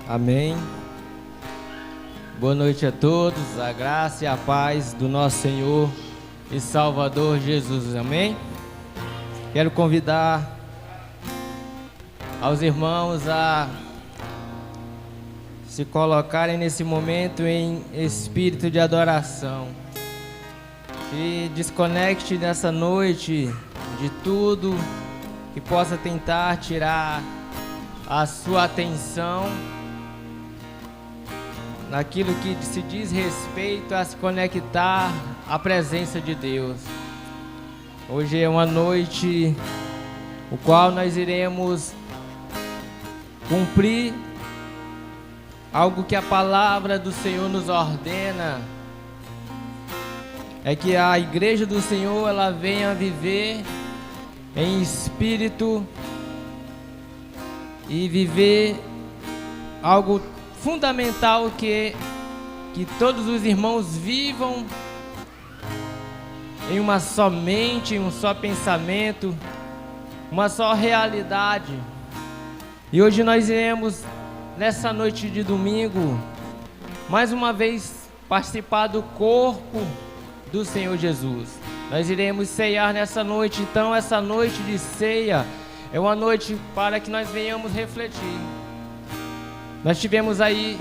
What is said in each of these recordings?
Amém. Boa noite a todos, a graça e a paz do nosso Senhor e Salvador Jesus. Amém. Quero convidar aos irmãos a se colocarem nesse momento em espírito de adoração. Se desconecte nessa noite de tudo que possa tentar tirar a sua atenção naquilo que se diz respeito a se conectar à presença de Deus. Hoje é uma noite o qual nós iremos cumprir algo que a palavra do Senhor nos ordena, é que a igreja do Senhor ela venha viver em espírito e viver algo fundamental que todos os irmãos vivam em uma só mente, em um só pensamento, uma só realidade. E hoje nós iremos, nessa noite de domingo, mais uma vez participar do corpo do Senhor Jesus. Nós iremos ceiar nessa noite, então essa noite de ceia é uma noite para que nós venhamos refletir. Nós tivemos aí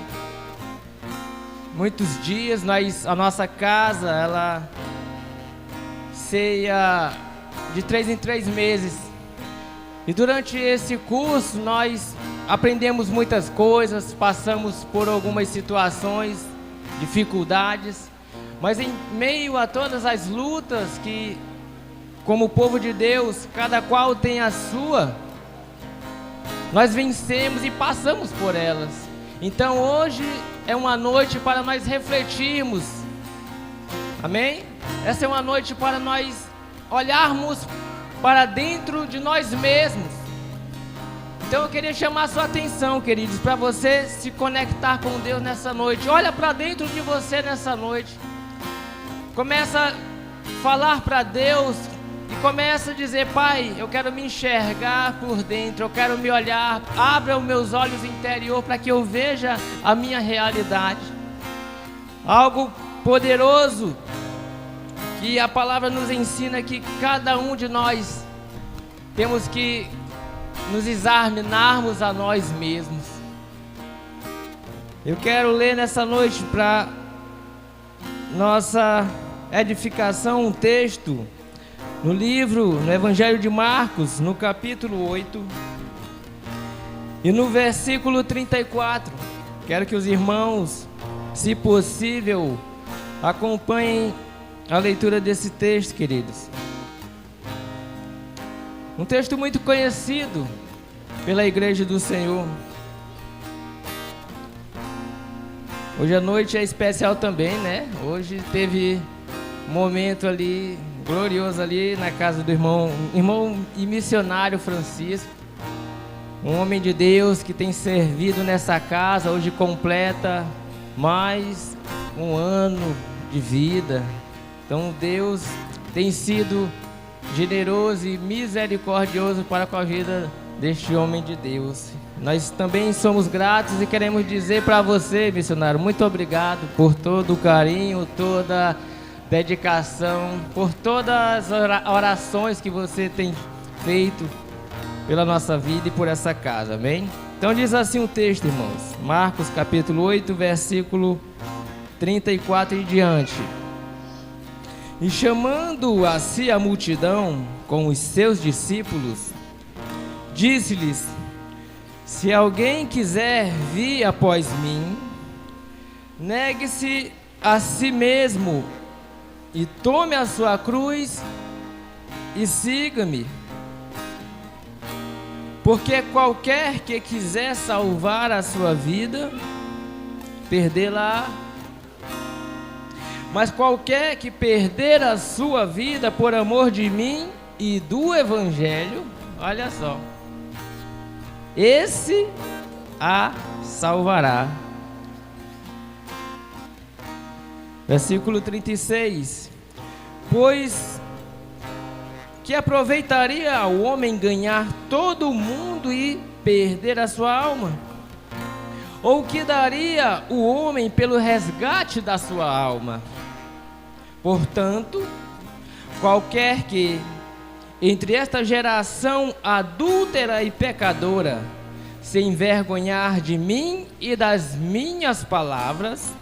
muitos dias, a nossa casa, ela ceia de 3 em 3 meses. E durante esse curso nós aprendemos muitas coisas, passamos por algumas situações, dificuldades, mas em meio a todas as lutas que, como povo de Deus, cada qual tem a sua, nós vencemos e passamos por elas. Então hoje é uma noite para nós refletirmos. Amém? Essa é uma noite para nós olharmos para dentro de nós mesmos. Então eu queria chamar a sua atenção, queridos, para você se conectar com Deus nessa noite. Olha para dentro de você nessa noite. Começa a falar para Deus e começa a dizer: Pai, eu quero me enxergar por dentro, eu quero me olhar, abra os meus olhos interior para que eu veja a minha realidade. Algo poderoso que a palavra nos ensina, que cada um de nós temos que nos examinarmos a nós mesmos. Eu quero ler nessa noite para nossa edificação um texto no Evangelho de Marcos, no capítulo 8 e no versículo 34. Quero que os irmãos, se possível, acompanhem a leitura desse texto, queridos. Um texto muito conhecido pela igreja do Senhor. Hoje à noite é especial também, né? Hoje teve um momento ali glorioso ali na casa do irmão e missionário Francisco, um homem de Deus que tem servido nessa casa. Hoje completa mais um ano de vida. Então Deus tem sido generoso e misericordioso para com a vida deste homem de Deus. Nós também somos gratos e queremos dizer para você, missionário, muito obrigado por todo o carinho, toda a dedicação, por todas as orações que você tem feito pela nossa vida e por essa casa, amém? Então diz assim o texto, irmãos, Marcos capítulo 8, versículo 34 e diante. E chamando a si a multidão com os seus discípulos, disse-lhes: se alguém quiser vir após mim, negue-se a si mesmo e tome a sua cruz e siga-me. Porque qualquer que quiser salvar a sua vida, perdê-la. Mas qualquer que perder a sua vida por amor de mim e do Evangelho, olha só, esse a salvará. Versículo 36. Pois que aproveitaria ao homem ganhar todo o mundo e perder a sua alma? Ou o que daria o homem pelo resgate da sua alma? Portanto, qualquer que, entre esta geração adúltera e pecadora, se envergonhar de mim e das minhas palavras,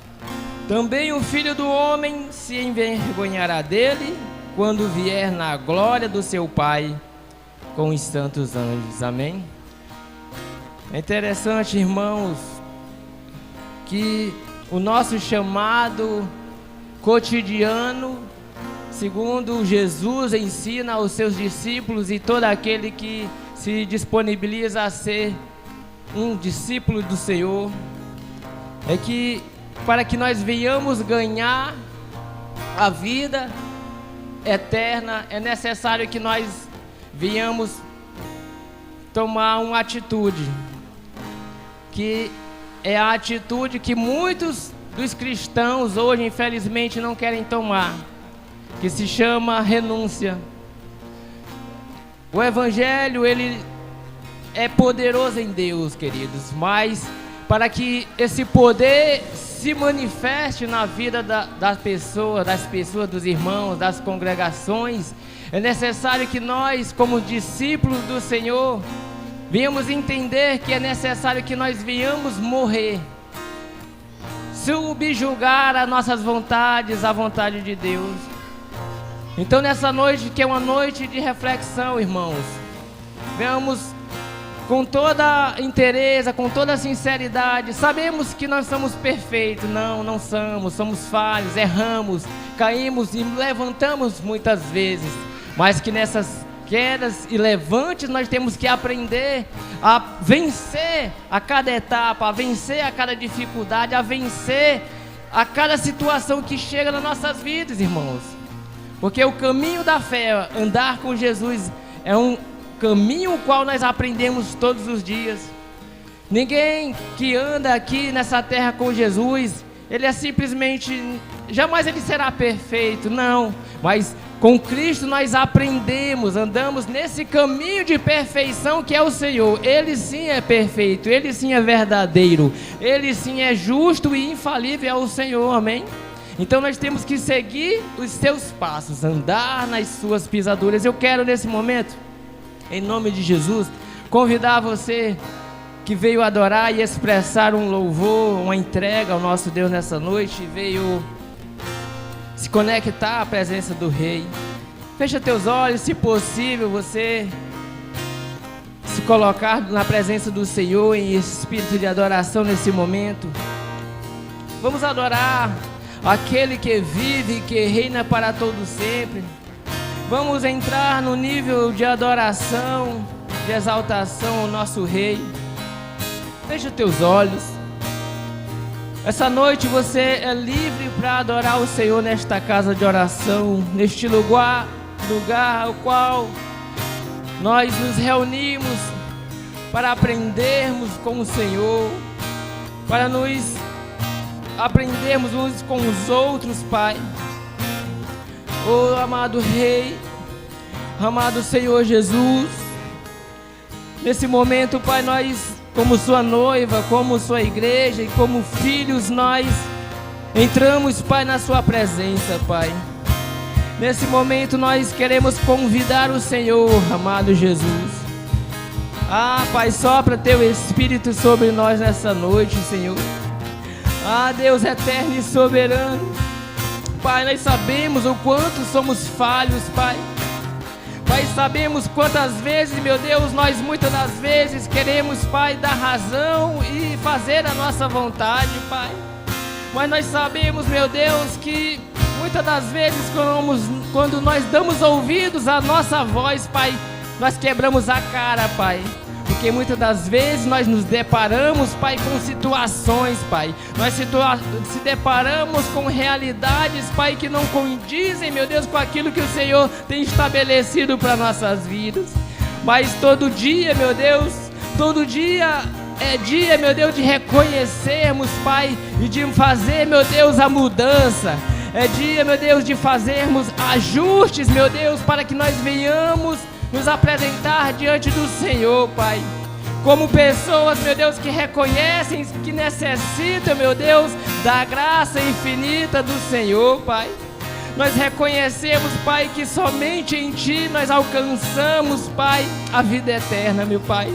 também o Filho do Homem se envergonhará dele, quando vier na glória do seu Pai com os santos anjos. Amém? É interessante, irmãos, que o nosso chamado cotidiano, segundo Jesus ensina aos seus discípulos e todo aquele que se disponibiliza a ser um discípulo do Senhor, é que para que nós venhamos ganhar a vida eterna, é necessário que nós venhamos tomar uma atitude, que é a atitude que muitos dos cristãos hoje, infelizmente, não querem tomar, que se chama renúncia. O Evangelho, ele é poderoso em Deus, queridos, mas para que esse poder se manifeste na vida das pessoas, dos irmãos, das congregações, é necessário que nós, como discípulos do Senhor, venhamos entender que é necessário que nós venhamos morrer, subjugar as nossas vontades à vontade de Deus. Então nessa noite, que é uma noite de reflexão, irmãos, venhamos com toda interesse, com toda sinceridade. Sabemos que nós somos perfeitos, não somos, somos falhos, erramos, caímos e levantamos muitas vezes, mas que nessas quedas e levantes nós temos que aprender a vencer a cada etapa, a vencer a cada dificuldade, a vencer a cada situação que chega nas nossas vidas, irmãos. Porque o caminho da fé, andar com Jesus, é um caminho o qual nós aprendemos todos os dias. Ninguém que anda aqui nessa terra com Jesus, ele é simplesmente, jamais ele será perfeito, não, mas com Cristo nós aprendemos, andamos nesse caminho de perfeição que é o Senhor. Ele sim é perfeito, Ele sim é verdadeiro, Ele sim é justo e infalível, é o Senhor, amém? Então nós temos que seguir os seus passos, andar nas suas pisaduras. Eu quero nesse momento, em nome de Jesus, convidar você que veio adorar e expressar um louvor, uma entrega ao nosso Deus nessa noite, veio se conectar à presença do Rei. Fecha teus olhos, se possível, você se colocar na presença do Senhor em espírito de adoração nesse momento. Vamos adorar aquele que vive e que reina para todo sempre. Vamos entrar no nível de adoração, de exaltação ao nosso Rei. Fecha teus olhos. Essa noite você é livre para adorar o Senhor nesta casa de oração, neste lugar ao qual nós nos reunimos para aprendermos com o Senhor, para nos aprendermos uns com os outros, Pai. Oh, amado Rei, amado Senhor Jesus, nesse momento, Pai, nós, como sua noiva, como sua igreja e como filhos, nós entramos, Pai, na sua presença, Pai. Nesse momento nós queremos convidar o Senhor, amado Jesus. Ah, Pai, sopra teu Espírito sobre nós nessa noite, Senhor. Ah, Deus eterno e soberano, Pai, nós sabemos o quanto somos falhos, Pai. Pai, sabemos quantas vezes, meu Deus, nós muitas das vezes queremos, Pai, dar razão e fazer a nossa vontade, Pai. Mas nós sabemos, meu Deus, que muitas das vezes quando nós damos ouvidos à nossa voz, Pai, nós quebramos a cara, Pai. Porque muitas das vezes nós nos deparamos, Pai, com situações, Pai. Nós se deparamos com realidades, Pai, que não condizem, meu Deus, com aquilo que o Senhor tem estabelecido para nossas vidas. Mas todo dia, meu Deus, todo dia é dia, meu Deus, de reconhecermos, Pai, e de fazer, meu Deus, a mudança. É dia, meu Deus, de fazermos ajustes, meu Deus, para que nós venhamos nos apresentar diante do Senhor, Pai. como pessoas, meu Deus, que reconhecem que necessitam, meu Deus, da graça infinita do Senhor, Pai. Nós reconhecemos, Pai, que somente em Ti nós alcançamos, Pai, a vida eterna, meu Pai.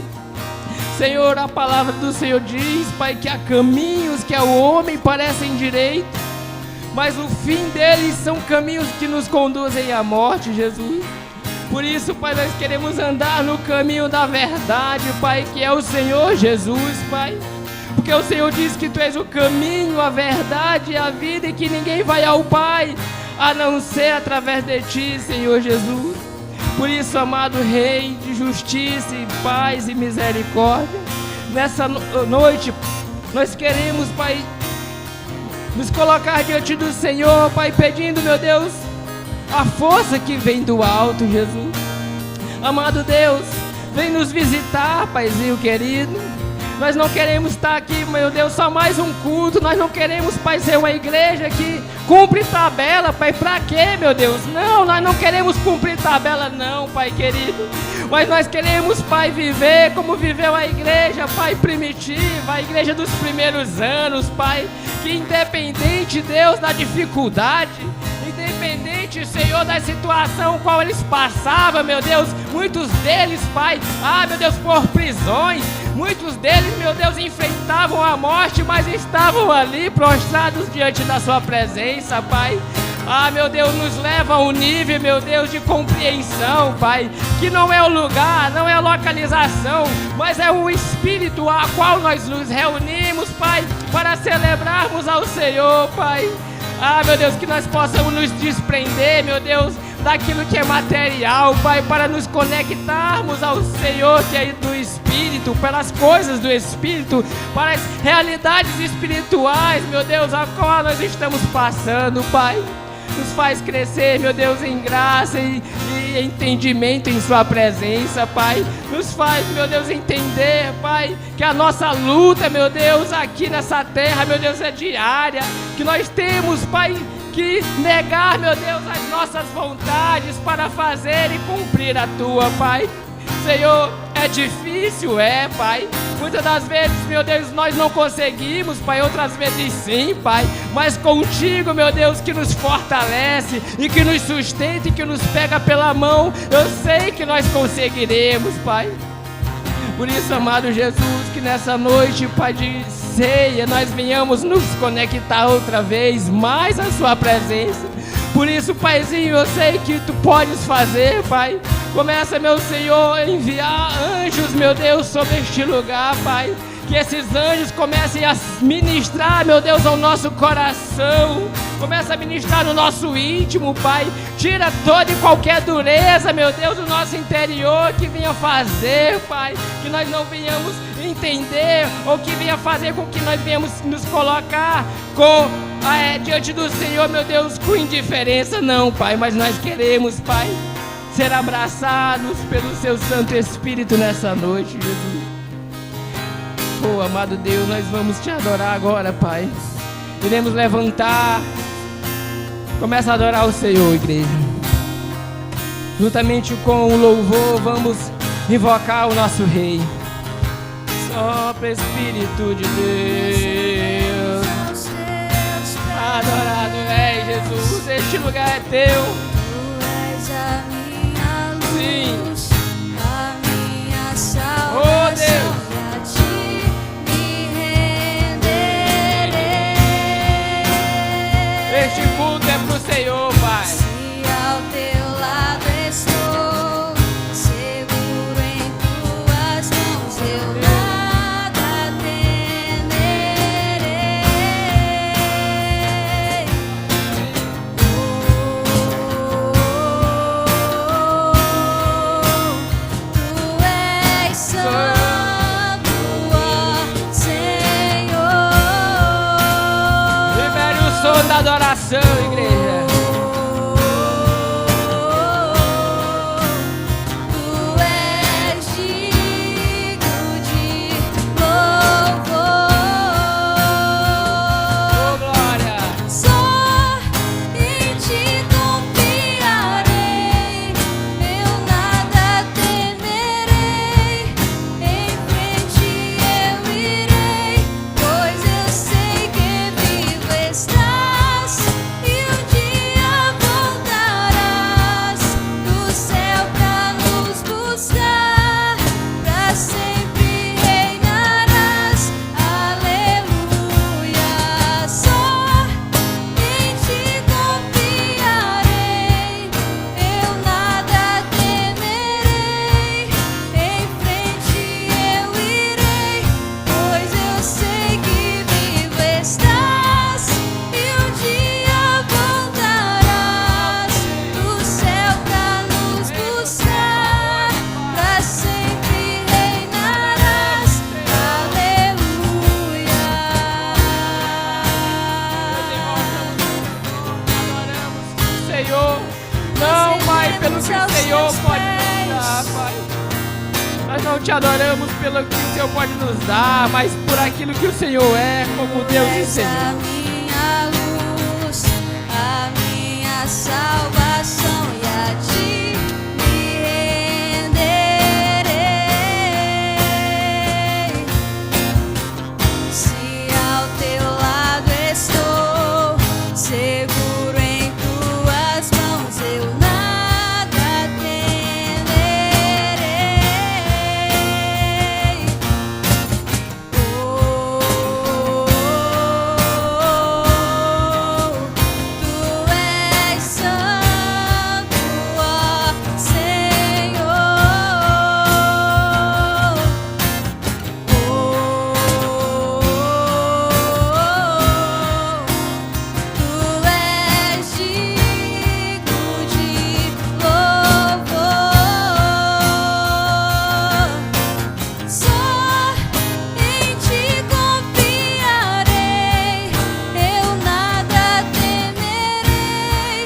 Senhor, a palavra do Senhor diz, Pai, que há caminhos que ao homem parecem direitos, mas o fim deles são caminhos que nos conduzem à morte, Jesus. Por isso, Pai, nós queremos andar no caminho da verdade, Pai, que é o Senhor Jesus, Pai. Porque o Senhor diz que Tu és o caminho, a verdade e a vida, e que ninguém vai ao Pai a não ser através de Ti, Senhor Jesus. Por isso, amado Rei de justiça e paz e misericórdia, nessa noite nós queremos, Pai, nos colocar diante do Senhor, Pai, pedindo, meu Deus, a força que vem do alto, Jesus. Amado Deus, vem nos visitar, Paizinho querido. Nós não queremos estar aqui, meu Deus, só mais um culto. Nós não queremos, Pai, ser uma igreja que cumpre tabela, Pai. Pra quê, meu Deus? Não, nós não queremos cumprir tabela, não, Pai querido. Mas nós queremos, Pai, viver como viveu a igreja, Pai, primitiva, a igreja dos primeiros anos, Pai. Que independente, Deus, da dificuldade, independente, Senhor, da situação qual eles passavam, meu Deus, muitos deles, Pai, meu Deus, por prisões, muitos deles, meu Deus, enfrentavam a morte, mas estavam ali prostrados diante da Sua presença, Pai. Meu Deus, nos leva a um nível, meu Deus, de compreensão, Pai, que não é o lugar, não é a localização, mas é o Espírito a qual nós nos reunimos, Pai, para celebrarmos ao Senhor, Pai. Meu Deus, que nós possamos nos desprender, meu Deus, daquilo que é material, Pai, para nos conectarmos ao Senhor, que é do Espírito, pelas coisas do Espírito, para as realidades espirituais, meu Deus, a qual nós estamos passando, Pai. Nos faz crescer, meu Deus, em graça e entendimento em Sua presença, Pai. Nos faz, meu Deus, entender, Pai, que a nossa luta, meu Deus, aqui nessa terra, meu Deus, é diária. Que nós temos, Pai, que negar, meu Deus, as nossas vontades para fazer e cumprir a Tua, Pai. Senhor, é difícil, Pai. Muitas das vezes, meu Deus, nós não conseguimos, Pai. Outras vezes sim, Pai. Mas contigo, meu Deus, que nos fortalece e que nos sustenta e que nos pega pela mão, eu sei que nós conseguiremos, Pai. Por isso, amado Jesus, que nessa noite, Pai, de ceia, nós venhamos nos conectar outra vez mais à Sua presença. Por isso, Paizinho, eu sei que Tu podes fazer, Pai. Começa, meu Senhor, a enviar anjos, meu Deus, sobre este lugar, Pai. Que esses anjos comecem a ministrar, meu Deus, ao nosso coração. Começa a ministrar no nosso íntimo, Pai. Tira toda e qualquer dureza, meu Deus, do nosso interior que venha fazer, Pai, que nós não venhamos entender, ou que venha fazer com que nós venhamos nos colocar diante do Senhor, meu Deus, com indiferença, não, Pai. Mas nós queremos, Pai, ser abraçados pelo Seu Santo Espírito nessa noite, Jesus. Amado Deus, nós vamos Te adorar agora, Pai. Iremos levantar. Começa a adorar o Senhor, igreja. Juntamente com o louvor, vamos invocar o nosso Rei. Sopra Espírito de Deus. Adorado é Jesus, este lugar é Teu. Tu és a minha luz, Sim. a minha salvação. Oh, Deus. Este culto é pro Senhor, Pai. Se ao Teu lado estou, seguro em Tuas mãos, eu nada temerei. Tu és santo, ó Senhor. Libere o som da adoração, igreja. Tu és digno de louvor. Oh, glória. Só em Ti confiarei, eu nada temerei. Em frente Senhor teus pode nos dar, pés. Pai. Nós não te adoramos pelo que o Senhor pode nos dar, mas por aquilo que o Senhor é, como Deus e És Senhor. a minha luz, a minha salvação, e a ti me renderei. Se ao teu lado estou, seguro em tuas mãos, eu nada temerei. Tu és santo, ó Senhor. Tu és digno de louvor. Só em ti confiarei, eu nada temerei.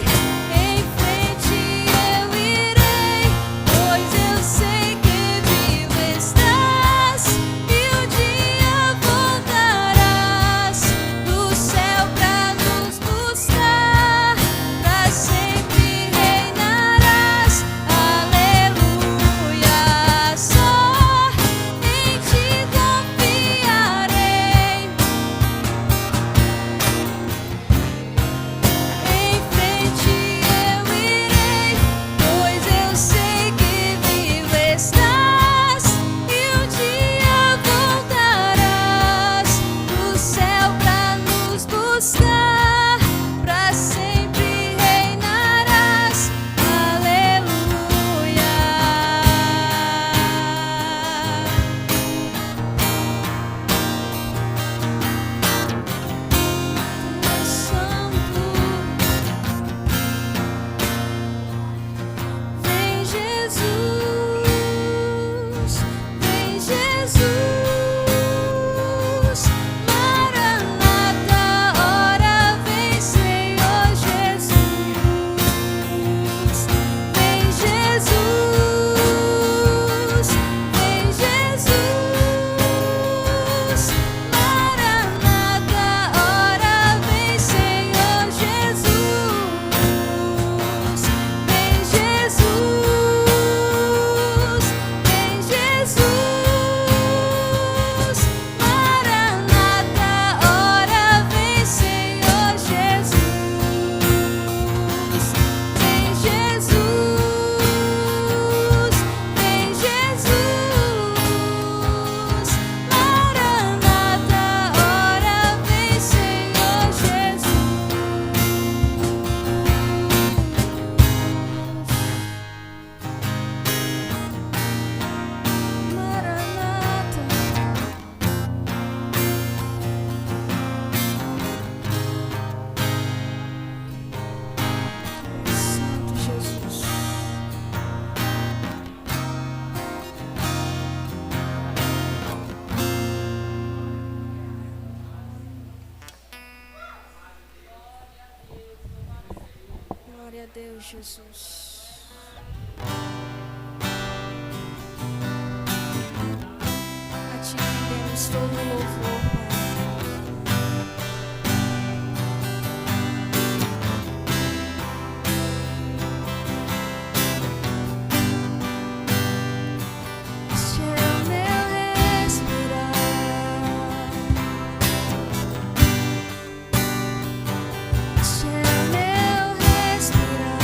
Em frente eu irei, pois eu sei que vivo estás e um dia voltarás do céu pra nos buscar, pra sempre reinarás. Aleluia. Só em ti confiarei, em frente eu irei, pois eu sei que vivo estás e um dia voltarás do céu pra nos buscar, pra sempre reinarás. Aleluia. Vem Jesus, vem Jesus, Maranata, ora vem Senhor Jesus. Vem Jesus, vem Jesus, Maranata, ora vem Senhor Jesus. Vem Jesus, vem Jesus, Maranata, ora vem Senhor Jesus. Vem Jesus, vem Jesus, Maranata, ora vem Senhor Jesus. Maranata. Santo Jesus. Glória a Deus, Jesus. A ti rendemos todo o louvor, Pai. Este é o meu respirar, este é o meu respirar.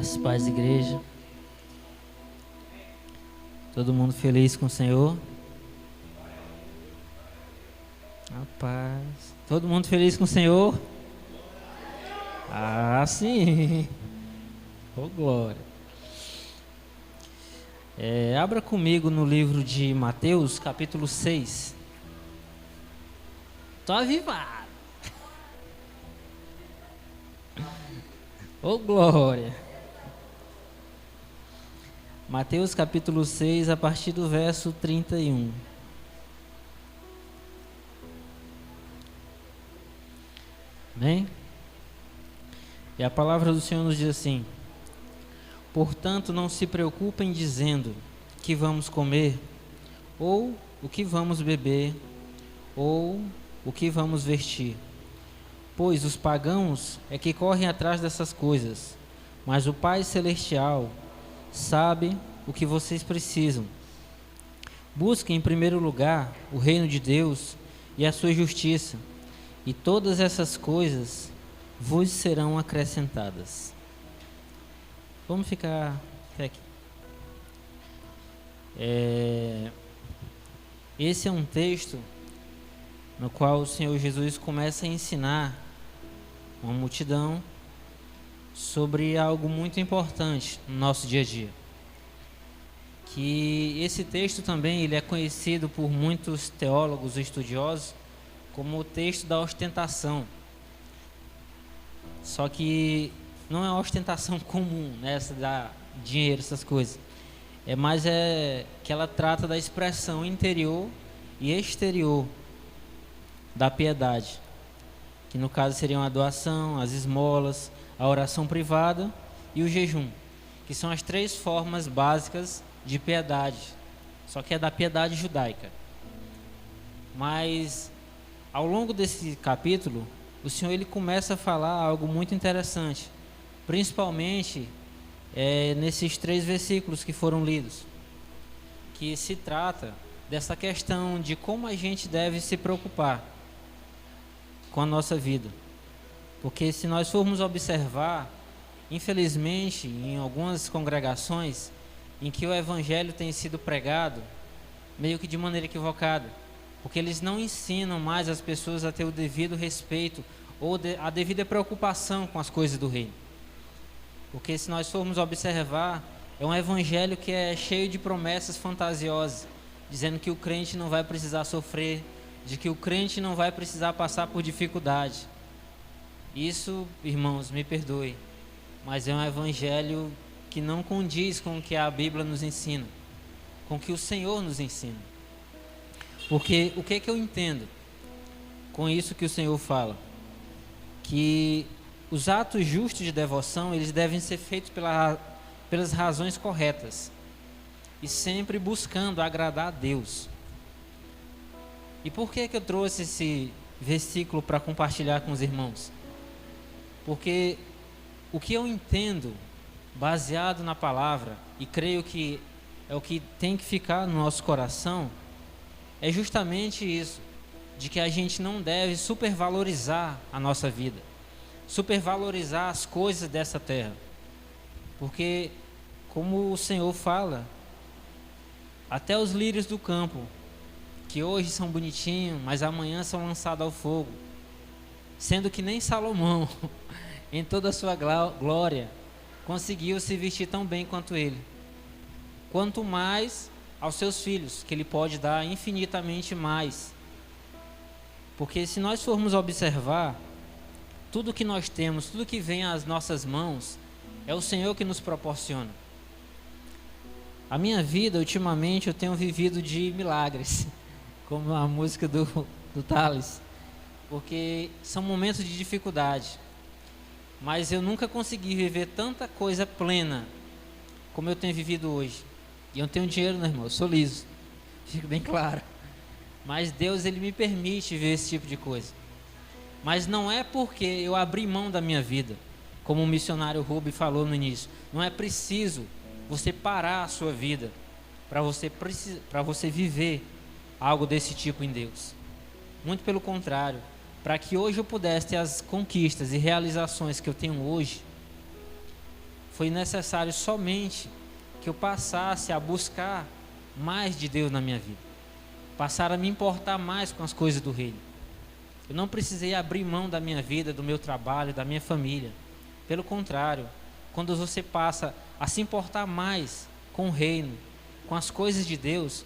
Graças, paz, igreja. Todo mundo feliz com o Senhor? Rapaz, todo mundo feliz com o Senhor? Ah, sim. Oh, glória. Abra comigo no livro de Mateus, capítulo 6. Tô avivado. Oh, glória. Mateus capítulo 6, a partir do verso 31. Amém? E a palavra do Senhor nos diz assim: portanto, não se preocupem dizendo que vamos comer, ou o que vamos beber, ou o que vamos vestir. Pois os pagãos é que correm atrás dessas coisas, mas o Pai Celestial sabe o que vocês precisam. Busquem em primeiro lugar o reino de Deus e a sua justiça, e todas essas coisas vos serão acrescentadas. Vamos ficar até aqui. Esse é um texto no qual o Senhor Jesus começa a ensinar uma multidão sobre algo muito importante no nosso dia a dia. Que esse texto também ele é conhecido por muitos teólogos e estudiosos como o texto da ostentação. Só que não é uma ostentação comum, né, essa da dinheiro, essas coisas. Mas que ela trata da expressão interior e exterior da piedade, que no caso seriam a doação, as esmolas, a oração privada e o jejum, que são as 3 formas básicas de piedade, só que é da piedade judaica. Mas ao longo desse capítulo, o Senhor ele começa a falar algo muito interessante, principalmente nesses 3 versículos que foram lidos, que se trata dessa questão de como a gente deve se preocupar com a nossa vida. Porque se nós formos observar, infelizmente, em algumas congregações em que o evangelho tem sido pregado meio que de maneira equivocada, porque eles não ensinam mais as pessoas a ter o devido respeito ou a devida preocupação com as coisas do reino. Porque se nós formos observar, é um evangelho que é cheio de promessas fantasiosas, dizendo que o crente não vai precisar sofrer, de que o crente não vai precisar passar por dificuldade. Isso, irmãos, me perdoe, mas é um evangelho que não condiz com o que a Bíblia nos ensina, com o que o Senhor nos ensina. Porque o que é que eu entendo com isso que o Senhor fala? Que os atos justos de devoção, eles devem ser feitos pelas razões corretas e sempre buscando agradar a Deus. E por que eu trouxe esse versículo para compartilhar com os irmãos? Porque o que eu entendo, baseado na palavra, e creio que é o que tem que ficar no nosso coração, é justamente isso, de que a gente não deve supervalorizar a nossa vida, supervalorizar as coisas dessa terra. Porque, como o Senhor fala, até os lírios do campo, que hoje são bonitinhos, mas amanhã são lançados ao fogo, sendo que nem Salomão, em toda a sua glória, conseguiu se vestir tão bem quanto ele. Quanto mais aos seus filhos, que ele pode dar infinitamente mais. Porque se nós formos observar, tudo que nós temos, tudo que vem às nossas mãos, é o Senhor que nos proporciona. A minha vida, ultimamente, eu tenho vivido de milagres, como a música do Thales, porque são momentos de dificuldade, mas eu nunca consegui viver tanta coisa plena como eu tenho vivido hoje. E eu não tenho dinheiro, né, irmão? Eu sou liso, fica bem claro. Mas Deus, ele me permite ver esse tipo de coisa. Mas não é porque eu abri mão da minha vida, como o missionário Ruby falou no início. Não é preciso você parar a sua vida para você viver algo desse tipo em Deus. Muito pelo contrário, para que hoje eu pudesse ter as conquistas e realizações que eu tenho hoje, foi necessário somente que eu passasse a buscar mais de Deus na minha vida, passar a me importar mais com as coisas do reino. Eu não precisei abrir mão da minha vida, do meu trabalho, da minha família. Pelo contrário, quando você passa a se importar mais com o reino, com as coisas de Deus,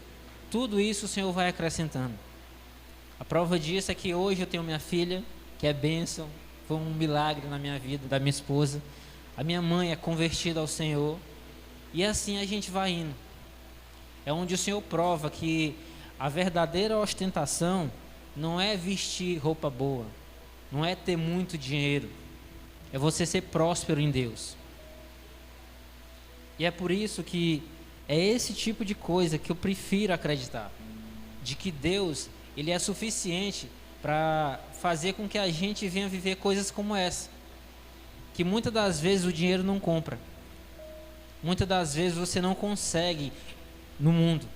tudo isso o Senhor vai acrescentando. A prova disso é que hoje eu tenho minha filha, que é bênção, foi um milagre na minha vida, da minha esposa. A minha mãe é convertida ao Senhor, e assim a gente vai indo. É onde o Senhor prova que a verdadeira ostentação não é vestir roupa boa, não é ter muito dinheiro, é você ser próspero em Deus. E é por isso que é esse tipo de coisa que eu prefiro acreditar, de que Deus, Ele é suficiente para fazer com que a gente venha viver coisas como essa, que muitas das vezes o dinheiro não compra, muitas das vezes você não consegue no mundo.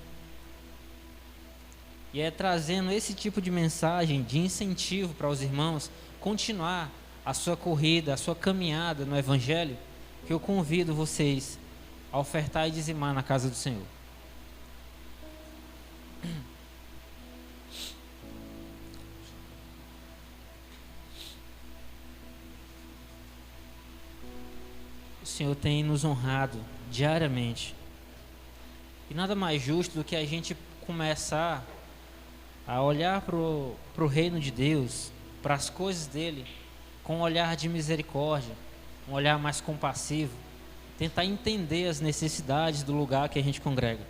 E é trazendo esse tipo de mensagem, de incentivo para os irmãos continuar a sua corrida, a sua caminhada no Evangelho, que eu convido vocês a ofertar e dizimar na casa do Senhor. O Senhor tem nos honrado diariamente. E nada mais justo do que a gente começar a olhar para o reino de Deus, para as coisas dele, com um olhar de misericórdia, um olhar mais compassivo, tentar entender as necessidades do lugar que a gente congrega.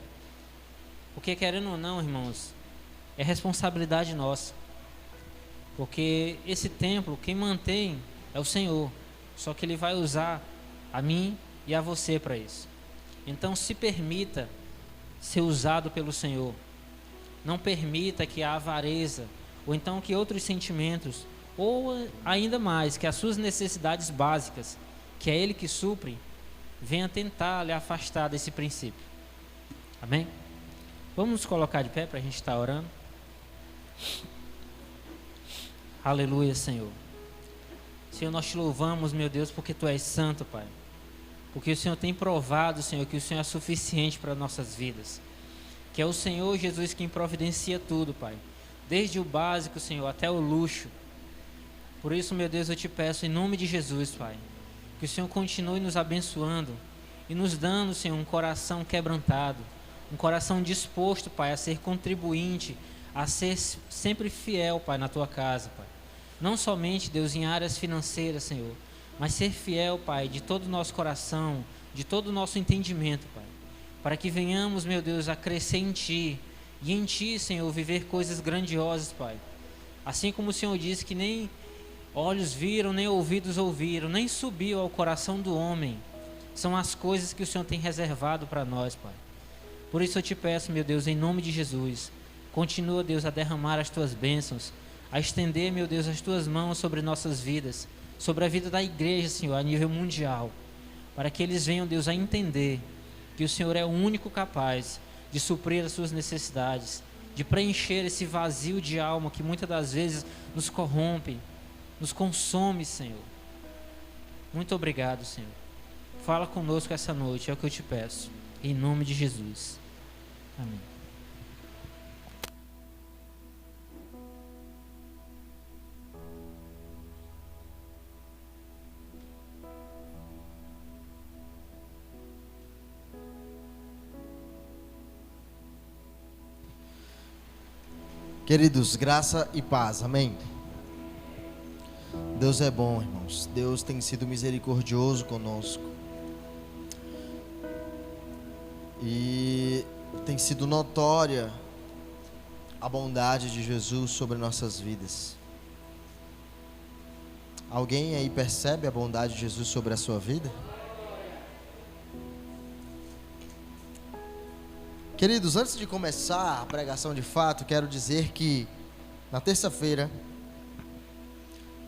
Porque, querendo ou não, irmãos, é responsabilidade nossa. Porque esse templo, quem mantém é o Senhor, só que Ele vai usar a mim e a você para isso. Então, se permita ser usado pelo Senhor. Não permita que a avareza, ou então que outros sentimentos, ou ainda mais, que as suas necessidades básicas, que é Ele que supre, venha tentar lhe afastar desse princípio. Amém? Vamos nos colocar de pé para a gente estar orando. Aleluia, Senhor. Senhor, nós te louvamos, meu Deus, porque Tu és santo, Pai. Porque o Senhor tem provado, Senhor, que o Senhor é suficiente para nossas vidas. Que é o Senhor Jesus quem providencia tudo, Pai. Desde o básico, Senhor, até o luxo. Por isso, meu Deus, eu te peço em nome de Jesus, Pai, que o Senhor continue nos abençoando e nos dando, Senhor, um coração quebrantado, um coração disposto, Pai, a ser contribuinte, a ser sempre fiel, Pai, na Tua casa, Pai. Não somente, Deus, em áreas financeiras, Senhor, mas ser fiel, Pai, de todo o nosso coração, de todo o nosso entendimento, Pai. Para que venhamos, meu Deus, a crescer em Ti, e em Ti, Senhor, viver coisas grandiosas, Pai. Assim como o Senhor disse que nem olhos viram, nem ouvidos ouviram, nem subiu ao coração do homem, são as coisas que o Senhor tem reservado para nós, Pai. Por isso eu te peço, meu Deus, em nome de Jesus, continua, Deus, a derramar as Tuas bênçãos, a estender, meu Deus, as Tuas mãos sobre nossas vidas, sobre a vida da igreja, Senhor, a nível mundial, para que eles venham, Deus, a entender que o Senhor é o único capaz de suprir as suas necessidades, de preencher esse vazio de alma que muitas das vezes nos corrompe, nos consome, Senhor. Muito obrigado, Senhor. Fala conosco essa noite, é o que eu te peço, em nome de Jesus. Amém. Queridos, graça e paz, amém? Deus é bom, irmãos. Deus tem sido misericordioso conosco. E tem sido notória a bondade de Jesus sobre nossas vidas. Alguém aí percebe a bondade de Jesus sobre a sua vida? Queridos, antes de começar a pregação de fato, quero dizer que na terça-feira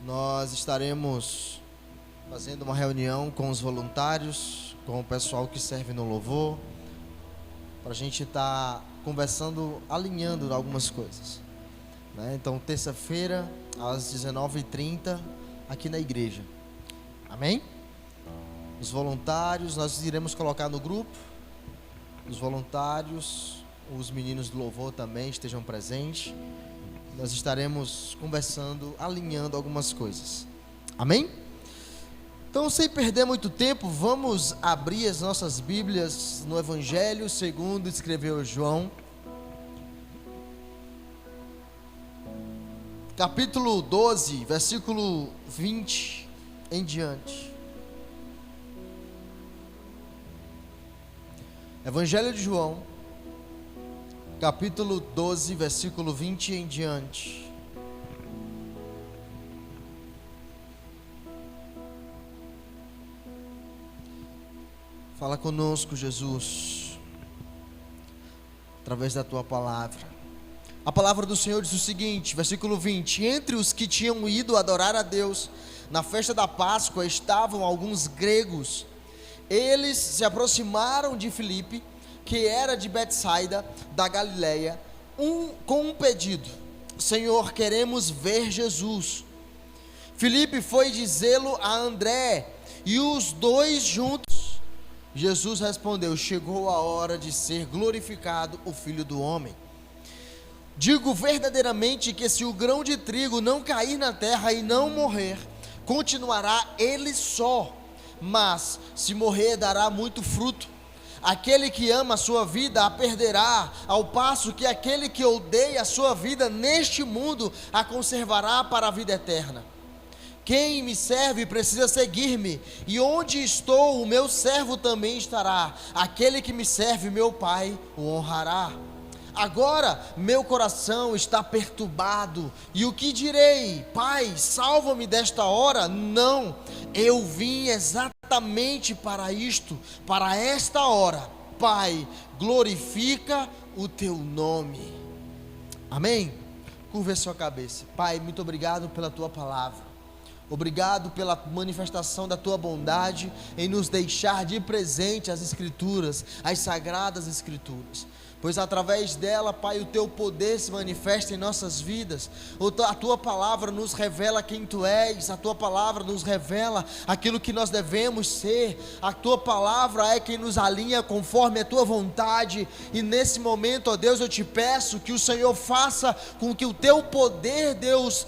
nós estaremos fazendo uma reunião com os voluntários, com o pessoal que serve no louvor, para a gente estar conversando, alinhando algumas coisas, né? Então, terça-feira, às 19h30, aqui na igreja. Amém? Os voluntários, nós iremos colocar no grupo. Os voluntários, os meninos do louvor também estejam presentes. Nós estaremos conversando, alinhando algumas coisas. Amém? Então, sem perder muito tempo, vamos abrir as nossas Bíblias no Evangelho segundo escreveu João. Capítulo 12, versículo 20 em diante. Evangelho de João, capítulo 12, versículo 20 em diante. Fala conosco, Jesus, através da tua palavra. A palavra do Senhor diz o seguinte, versículo 20: entre os que tinham ido adorar a Deus na festa da Páscoa estavam alguns gregos. Eles se aproximaram de Filipe, que era de Betsaida, da Galileia, com um pedido: Senhor, queremos ver Jesus. Filipe foi dizê-lo a André, e os dois juntos. Jesus respondeu: chegou a hora de ser glorificado o Filho do Homem. Digo verdadeiramente que se o grão de trigo não cair na terra e não morrer, continuará ele só, mas se morrer dará muito fruto. Aquele que ama a sua vida a perderá, ao passo que aquele que odeia a sua vida neste mundo a conservará para a vida eterna. Quem me serve precisa seguir-me, e onde estou, o meu servo também estará. Aquele que me serve, meu Pai o honrará. Agora meu coração está perturbado, e o que direi? Pai, salva-me desta hora? Não, eu vim exatamente para isto, para esta hora. Pai, glorifica o teu nome. Amém? Curva a sua cabeça. Pai, muito obrigado pela tua palavra. Obrigado pela manifestação da tua bondade em nos deixar de presente as Escrituras, as Sagradas Escrituras. Pois através dela, Pai, o teu poder se manifesta em nossas vidas. A tua palavra nos revela quem tu és, a tua palavra nos revela aquilo que nós devemos ser. A tua palavra é quem nos alinha conforme a tua vontade. E nesse momento, ó Deus, eu te peço que o Senhor faça com que o teu poder, Deus,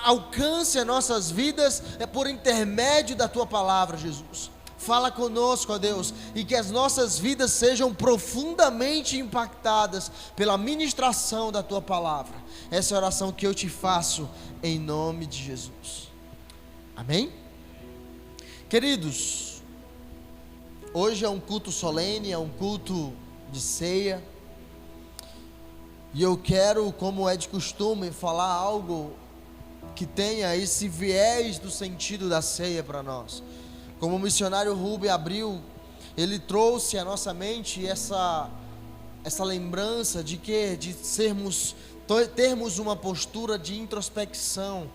alcance as nossas vidas por intermédio da tua palavra, Jesus. Fala conosco, ó Deus, e que as nossas vidas sejam profundamente impactadas pela ministração da tua palavra. Essa é a oração que eu te faço em nome de Jesus. Amém? Queridos, hoje é um culto solene, é um culto de ceia, e eu quero, como é de costume, falar algo que tenha esse viés do sentido da ceia para nós. Como o missionário Rubem abriu, ele trouxe à nossa mente essa lembrança de que termos uma postura de introspecção,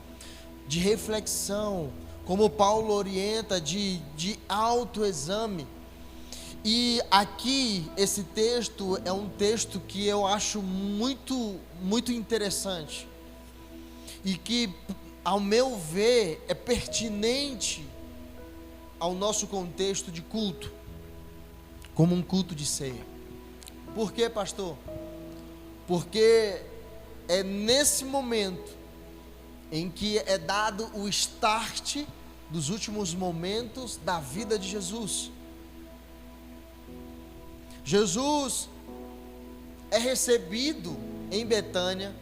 de reflexão, como Paulo orienta, de autoexame. E aqui esse texto é um texto que eu acho muito, muito interessante e que, ao meu ver, é pertinente ao nosso contexto de culto, como um culto de ceia. Por quê, pastor? Porque é nesse momento em que é dado o start dos últimos momentos da vida de Jesus. Jesus é recebido em Betânia,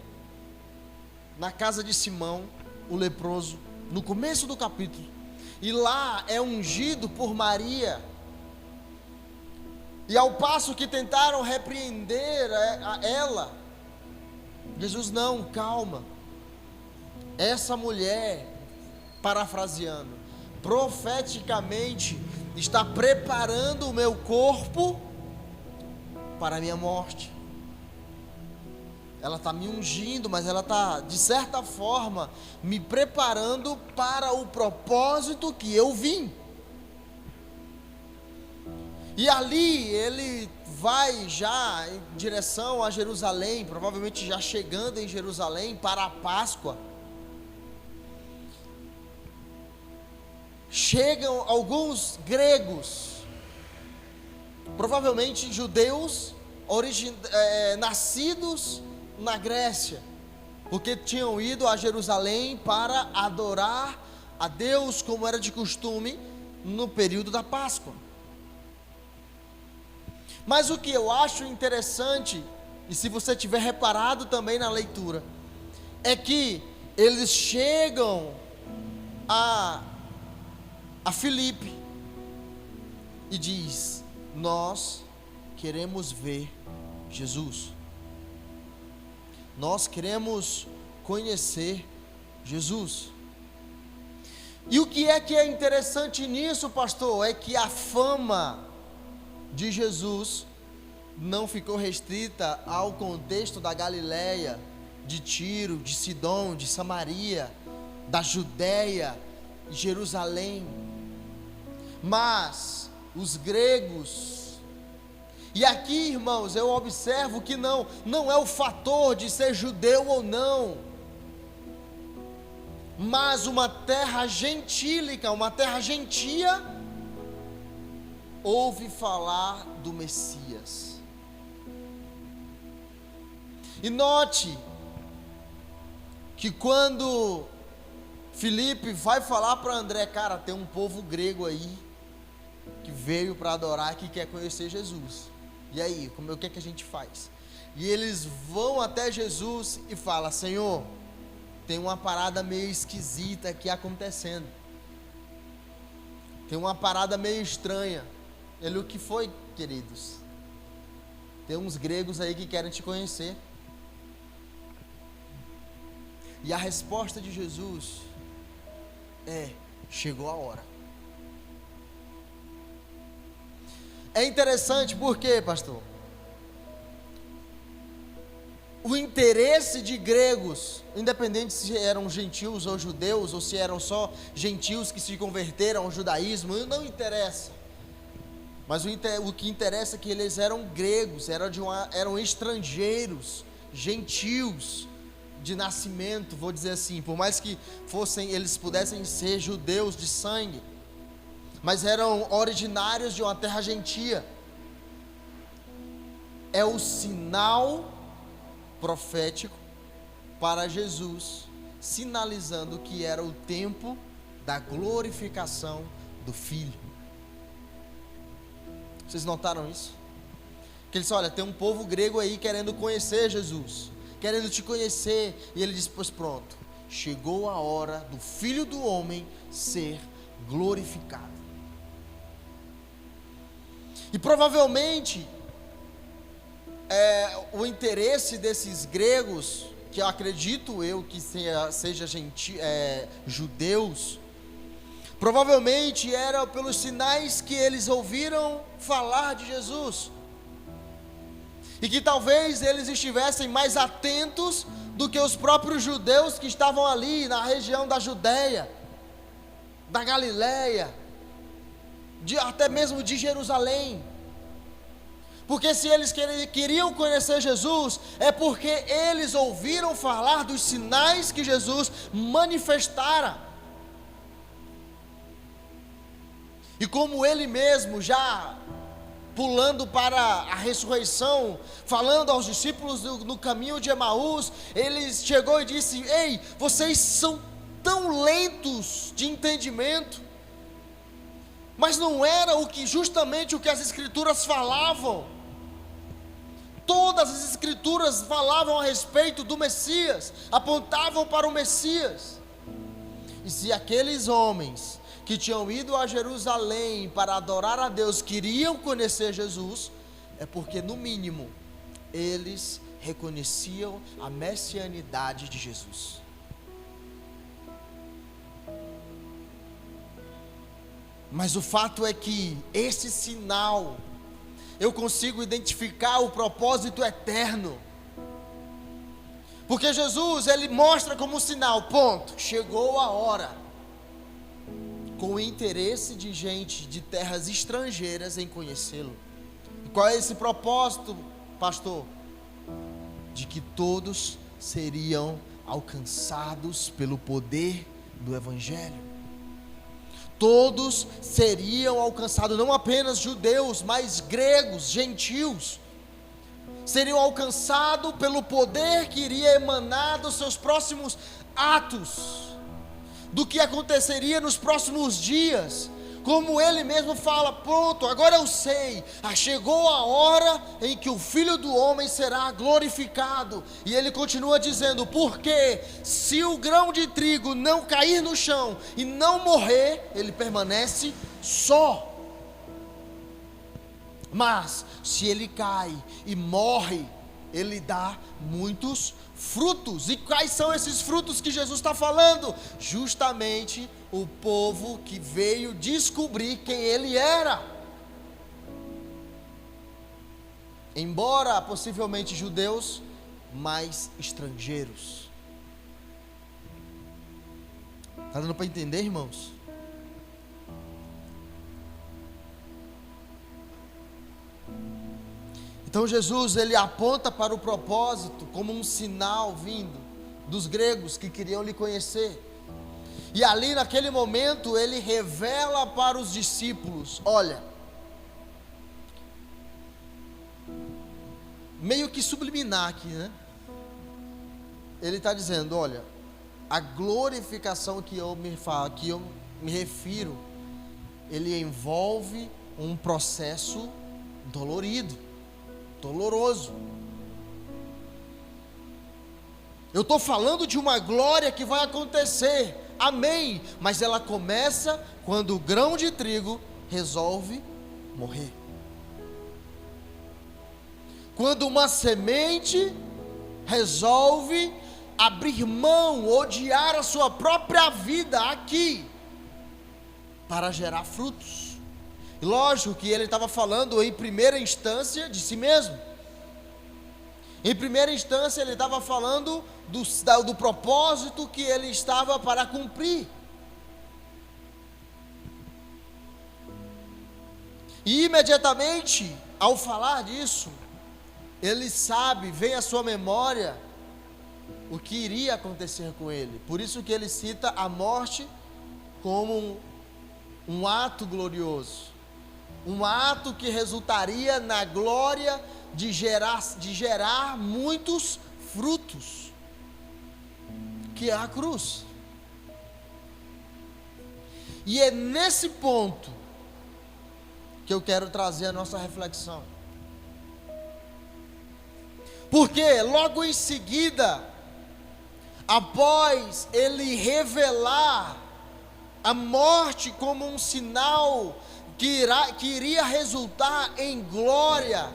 na casa de Simão, o leproso, no começo do capítulo. E lá é ungido por Maria. E ao passo que tentaram repreender a ela, Jesus, não, calma. Essa mulher, parafraseando, profeticamente está preparando o meu corpo para a minha morte. Ela está me ungindo, mas ela está, de certa forma, me preparando para o propósito que eu vim. E ali ele vai já em direção a Jerusalém, provavelmente já chegando em Jerusalém para a Páscoa. chegam alguns gregos, provavelmente judeus, nascidos na Grécia, porque tinham ido a Jerusalém para adorar a Deus, como era de costume no período da Páscoa. Mas o que eu acho interessante, e se você tiver reparado também na leitura, é que eles chegam a Filipe e diz: nós queremos ver Jesus, nós queremos conhecer Jesus. E o que é interessante nisso, pastor, é que a fama de Jesus não ficou restrita ao contexto da Galileia, de Tiro, de Sidom, de Samaria, da Judéia, Jerusalém, mas os gregos. E aqui, irmãos, eu observo que não é o fator de ser judeu ou não, mas uma terra gentílica, uma terra gentia, ouve falar do Messias. E note que quando Filipe vai falar para André: cara, tem um povo grego aí que veio para adorar, que quer conhecer Jesus. E aí, o que é que a gente faz? E eles vão até Jesus e falam: Senhor, tem uma parada meio esquisita aqui acontecendo. Tem uma parada meio estranha. Ele: o que foi, queridos? Tem uns gregos aí que querem te conhecer. E a resposta de Jesus é: chegou a hora. É interessante porque, pastor, o interesse de gregos, independente se eram gentios ou judeus, ou se eram só gentios que se converteram ao judaísmo, não interessa. Mas o que interessa é que eles eram gregos, eram estrangeiros, gentios de nascimento, vou dizer assim, por mais que eles pudessem ser judeus de sangue, mas eram originários de uma terra gentia. É o sinal profético para Jesus, sinalizando que era o tempo da glorificação do Filho. Vocês notaram isso? Que ele disse: olha, tem um povo grego aí querendo conhecer Jesus, querendo te conhecer. E ele disse: pois pronto, chegou a hora do Filho do Homem ser glorificado. E provavelmente o interesse desses gregos, que eu acredito que seja judeus, provavelmente era pelos sinais que eles ouviram falar de Jesus, e que talvez eles estivessem mais atentos do que os próprios judeus que estavam ali na região da Judéia, da Galileia, até mesmo de Jerusalém. Porque se eles queriam conhecer Jesus, é porque eles ouviram falar dos sinais que Jesus manifestara. E como ele mesmo, já pulando para a ressurreição, falando aos discípulos no caminho de Emaús, ele chegou e disse: ei, vocês são tão lentos de entendimento. Mas não era justamente o que as Escrituras falavam. Todas as Escrituras falavam a respeito do Messias, apontavam para o Messias. E se aqueles homens que tinham ido a Jerusalém para adorar a Deus queriam conhecer Jesus, é porque no mínimo eles reconheciam a messianidade de Jesus. Mas o fato é que esse sinal, eu consigo identificar o propósito eterno, porque Jesus, ele mostra como um sinal: ponto, chegou a hora, com o interesse de gente de terras estrangeiras em conhecê-lo. E qual é esse propósito, pastor? De que todos seriam alcançados pelo poder do Evangelho. Todos seriam alcançados, não apenas judeus, mas gregos, gentios. Seriam alcançados pelo poder que iria emanar dos seus próximos atos, do que aconteceria nos próximos dias. Como ele mesmo fala: pronto, agora eu sei, chegou a hora em que o Filho do Homem será glorificado. E ele continua dizendo: porque se o grão de trigo não cair no chão e não morrer, ele permanece só. Mas se ele cai e morre, ele dá muitos frutos. E quais são esses frutos que Jesus está falando? Justamente o povo que veio descobrir quem ele era. Embora possivelmente judeus, mas estrangeiros. Está dando para entender, irmãos? Então Jesus, ele aponta para o propósito como um sinal vindo dos gregos que queriam lhe conhecer. E ali naquele momento ele revela para os discípulos: olha, meio que subliminar aqui, né? Ele está dizendo: olha, a glorificação que eu me refiro, ele envolve um processo doloroso. Eu estou falando de uma glória que vai acontecer, amém, mas ela começa quando o grão de trigo resolve morrer. Quando uma semente resolve abrir mão, odiar a sua própria vida aqui, para gerar frutos. E lógico que ele estava falando em primeira instância de si mesmo. Em primeira instância ele estava falando do propósito que ele estava para cumprir. E imediatamente, ao falar disso, ele sabe, vem à sua memória o que iria acontecer com ele. Por isso que ele cita a morte como um ato glorioso, um ato que resultaria na glória de gerar muitos frutos, que é a cruz. E é nesse ponto que eu quero trazer a nossa reflexão. Porque logo em seguida, após ele revelar a morte como um sinal que iria resultar em glória,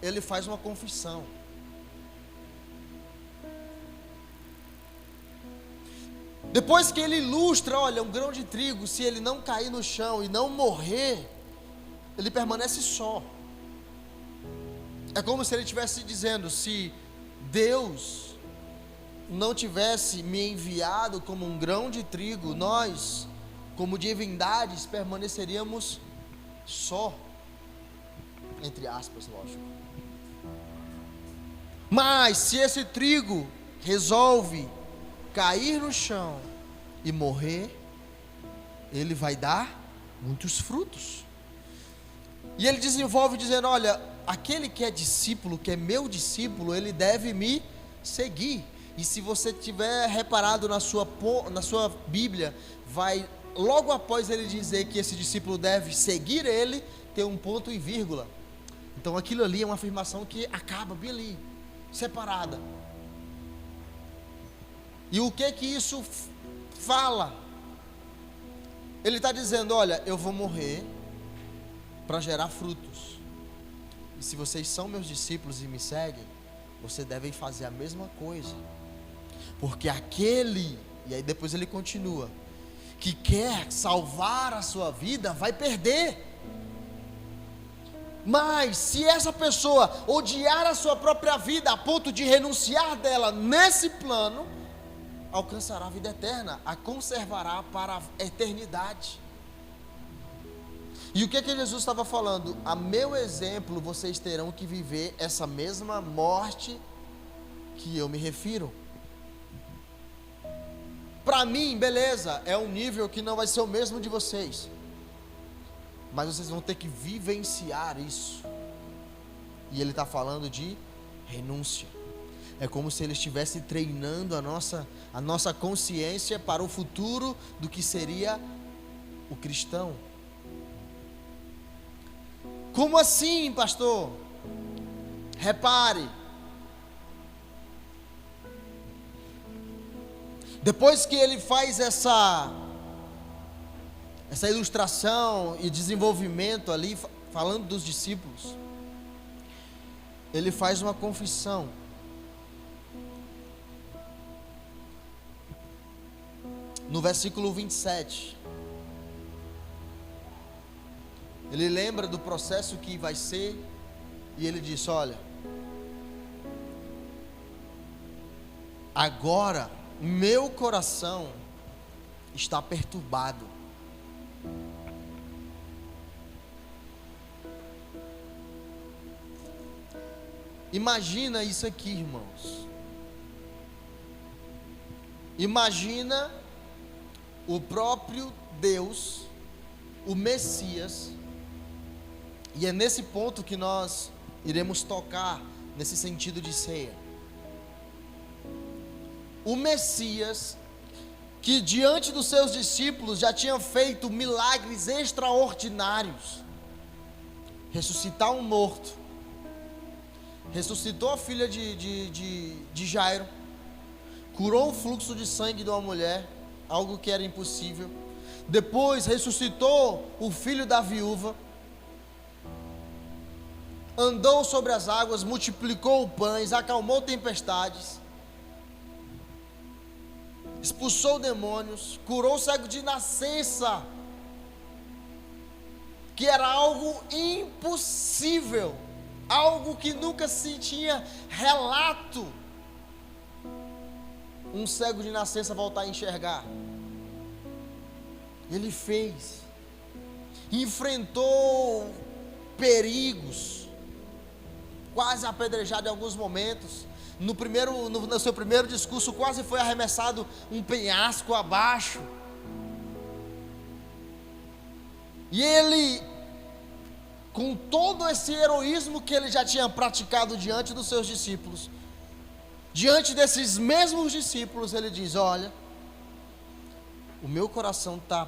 ele faz uma confissão. Depois que ele ilustra, olha, um grão de trigo, se ele não cair no chão e não morrer, ele permanece só. É como se ele estivesse dizendo: se Deus não tivesse me enviado como um grão de trigo, nós, como divindades, permaneceríamos só, entre aspas, lógico. Mas se esse trigo resolve cair no chão e morrer, ele vai dar muitos frutos. E ele desenvolve dizendo: olha, aquele que é discípulo, que é meu discípulo, ele deve me seguir. E se você tiver reparado na sua Bíblia, vai logo após ele dizer que esse discípulo deve seguir ele, tem um ponto e vírgula. Então aquilo ali é uma afirmação que acaba bem ali, separada. E o que isso fala? Ele está dizendo: olha, eu vou morrer para gerar frutos. E se vocês são meus discípulos e me seguem, vocês devem fazer a mesma coisa. Porque aquele, e aí depois ele continua, que quer salvar a sua vida, vai perder. Mas se essa pessoa odiar a sua própria vida a ponto de renunciar dela nesse plano, alcançará a vida eterna, a conservará para a eternidade. E o que Jesus estava falando? A meu exemplo, vocês terão que viver essa mesma morte que eu me refiro. para mim, beleza, é um nível que não vai ser o mesmo de vocês, mas vocês vão ter que vivenciar isso. E ele está falando de renúncia. É como se ele estivesse treinando a nossa consciência para o futuro do que seria o cristão. Como assim, pastor? Repare. Depois que ele faz essa ilustração e desenvolvimento ali, falando dos discípulos, ele faz uma confissão. No versículo 27, ele lembra do processo que vai ser, e ele diz: olha, agora meu coração está perturbado. Imagina isso aqui, irmãos. Imagina o próprio Deus, o Messias, e é nesse ponto que nós iremos tocar, nesse sentido de ceia. O Messias, que diante dos seus discípulos já tinha feito milagres extraordinários, ressuscitar um morto, ressuscitou a filha de Jairo, curou o fluxo de sangue de uma mulher, algo que era impossível. Depois ressuscitou o filho da viúva, andou sobre as águas, multiplicou pães, acalmou tempestades, expulsou demônios, curou o cego de nascença, que era algo impossível, algo que nunca se tinha relato, um cego de nascença voltar a enxergar. Ele fez, enfrentou perigos, quase apedrejado em alguns momentos. No seu primeiro discurso, quase foi arremessado um penhasco abaixo. E ele, com todo esse heroísmo que ele já tinha praticado diante dos seus discípulos, diante desses mesmos discípulos, ele diz: olha, o meu coração está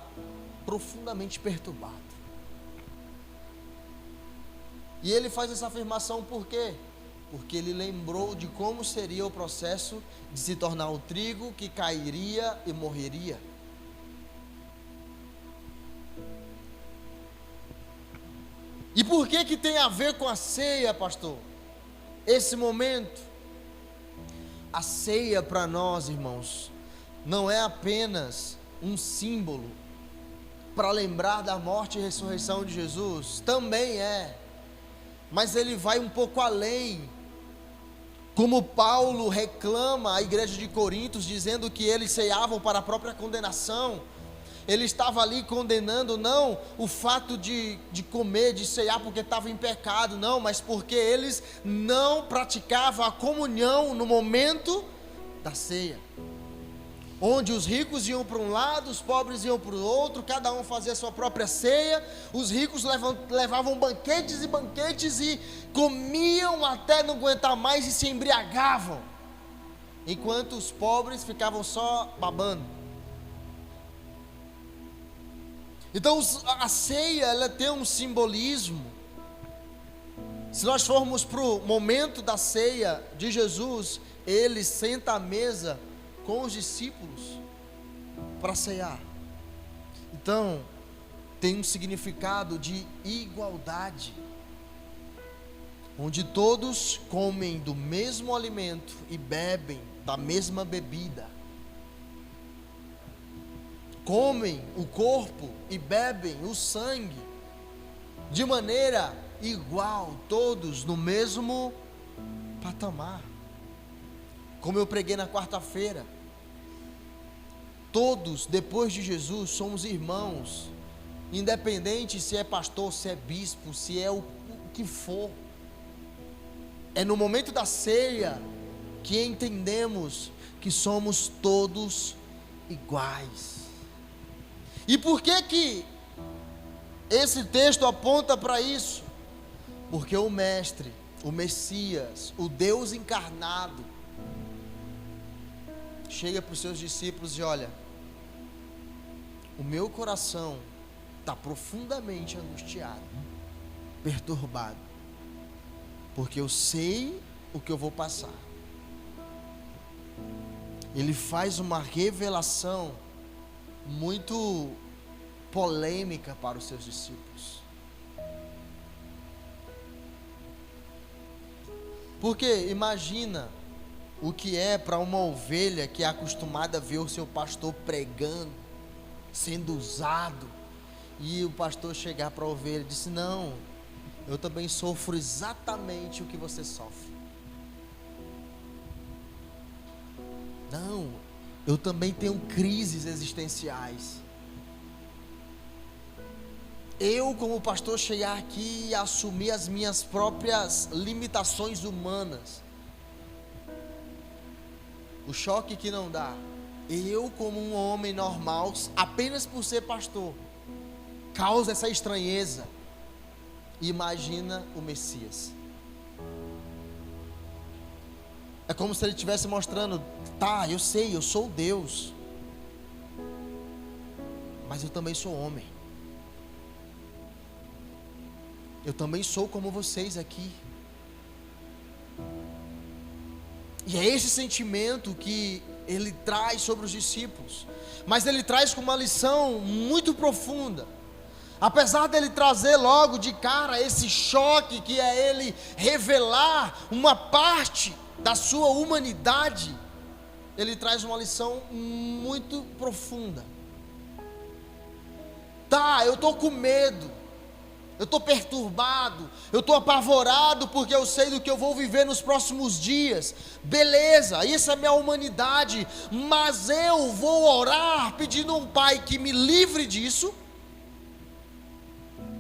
profundamente perturbado. E ele faz essa afirmação por quê? Porque ele lembrou de como seria o processo de se tornar o trigo que cairia e morreria. E por que tem a ver com a ceia, pastor? Esse momento. A ceia para nós, irmãos, não é apenas um símbolo para lembrar da morte e ressurreição de Jesus, também é, mas ele vai um pouco além. Como Paulo reclama à igreja de Corinto, dizendo que eles ceavam para a própria condenação. Ele estava ali condenando não o fato de comer, de cear porque estava em pecado, não, mas porque eles não praticavam a comunhão no momento da ceia, onde os ricos iam para um lado, os pobres iam para o outro, cada um fazia a sua própria ceia. Os ricos levavam banquetes e banquetes e comiam até não aguentar mais e se embriagavam, enquanto os pobres ficavam só babando. Então a ceia, ela tem um simbolismo. Se nós formos para o momento da ceia de Jesus, ele senta à mesa com os discípulos para cear. Então tem um significado de igualdade, onde todos comem do mesmo alimento e bebem da mesma bebida. Comem o corpo e bebem o sangue de maneira igual, todos no mesmo patamar. Como eu preguei na quarta-feira, todos depois de Jesus somos irmãos, independente se é pastor, se é bispo, se é o que for. É no momento da ceia que entendemos que somos todos iguais. E por que esse texto aponta para isso? Porque o Mestre, o Messias, o Deus encarnado, chega para os seus discípulos e olha, o meu coração está profundamente angustiado, perturbado, porque eu sei o que eu vou passar. Ele faz uma revelação muito polêmica para os seus discípulos. Porque imagina o que é para uma ovelha que é acostumada a ver o seu pastor pregando, sendo usado, e o pastor chegar para a ovelha e disse: não, eu também sofro exatamente o que você sofre. Não, eu também tenho crises existenciais. Eu, como pastor, chegar aqui e assumir as minhas próprias limitações humanas, o choque que não dá. Eu, como um homem normal, apenas por ser pastor, causa essa estranheza. Imagina o Messias. É como se ele estivesse mostrando: tá, eu sei, eu sou Deus, mas eu também sou homem. Eu também sou como vocês aqui. E é esse sentimento que ele traz sobre os discípulos. Mas ele traz com uma lição muito profunda. Apesar dele trazer logo de cara esse choque, que é ele revelar uma parte da sua humanidade, ele traz uma lição muito profunda. Tá, eu estou com medo, eu estou perturbado, eu estou apavorado, porque eu sei do que eu vou viver nos próximos dias. Beleza, isso é minha humanidade, mas eu vou orar pedindo a um Pai que me livre disso?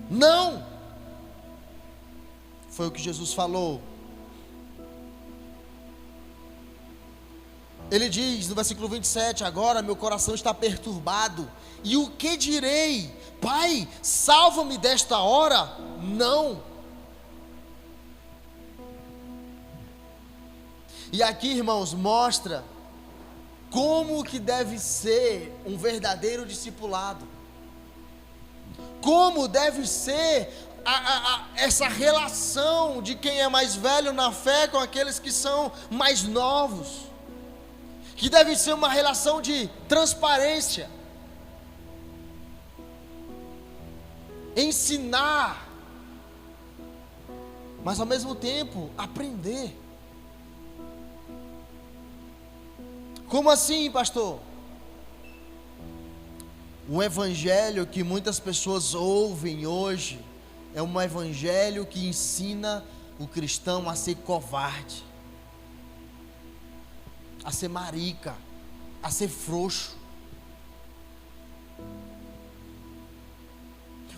Não. Foi o que Jesus falou. Ele diz no versículo 27, agora meu coração está perturbado, e o que direi? Pai, salva-me desta hora? Não. E aqui, irmãos, mostra como que deve ser um verdadeiro discipulado. Como deve ser essa relação de quem é mais velho na fé com aqueles que são mais novos. Que deve ser uma relação de transparência, ensinar, mas ao mesmo tempo aprender. Como assim, pastor? O evangelho que muitas pessoas ouvem hoje é um evangelho que ensina o cristão a ser covarde, a ser marica, a ser frouxo.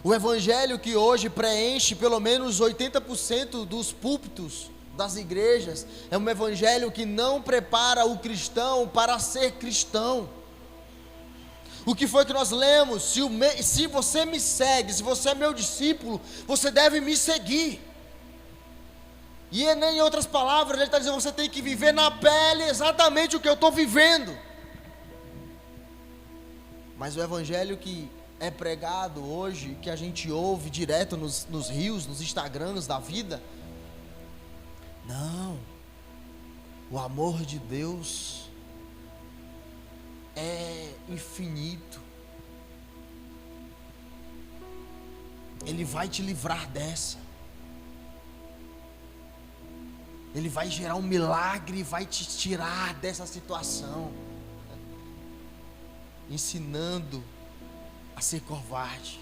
O evangelho que hoje preenche pelo menos 80% dos púlpitos das igrejas é um evangelho que não prepara o cristão para ser cristão. O que foi que nós lemos? Se você me segue, se você é meu discípulo, você deve me seguir. E em outras palavras, ele está dizendo: você tem que viver na pele exatamente o que eu estou vivendo. Mas o evangelho que é pregado hoje, que a gente ouve direto nos rios, nos Instagrams da vida, não. O amor de Deus é infinito. Ele vai te livrar dessa. Ele vai gerar um milagre e vai te tirar dessa situação, ensinando a ser covarde.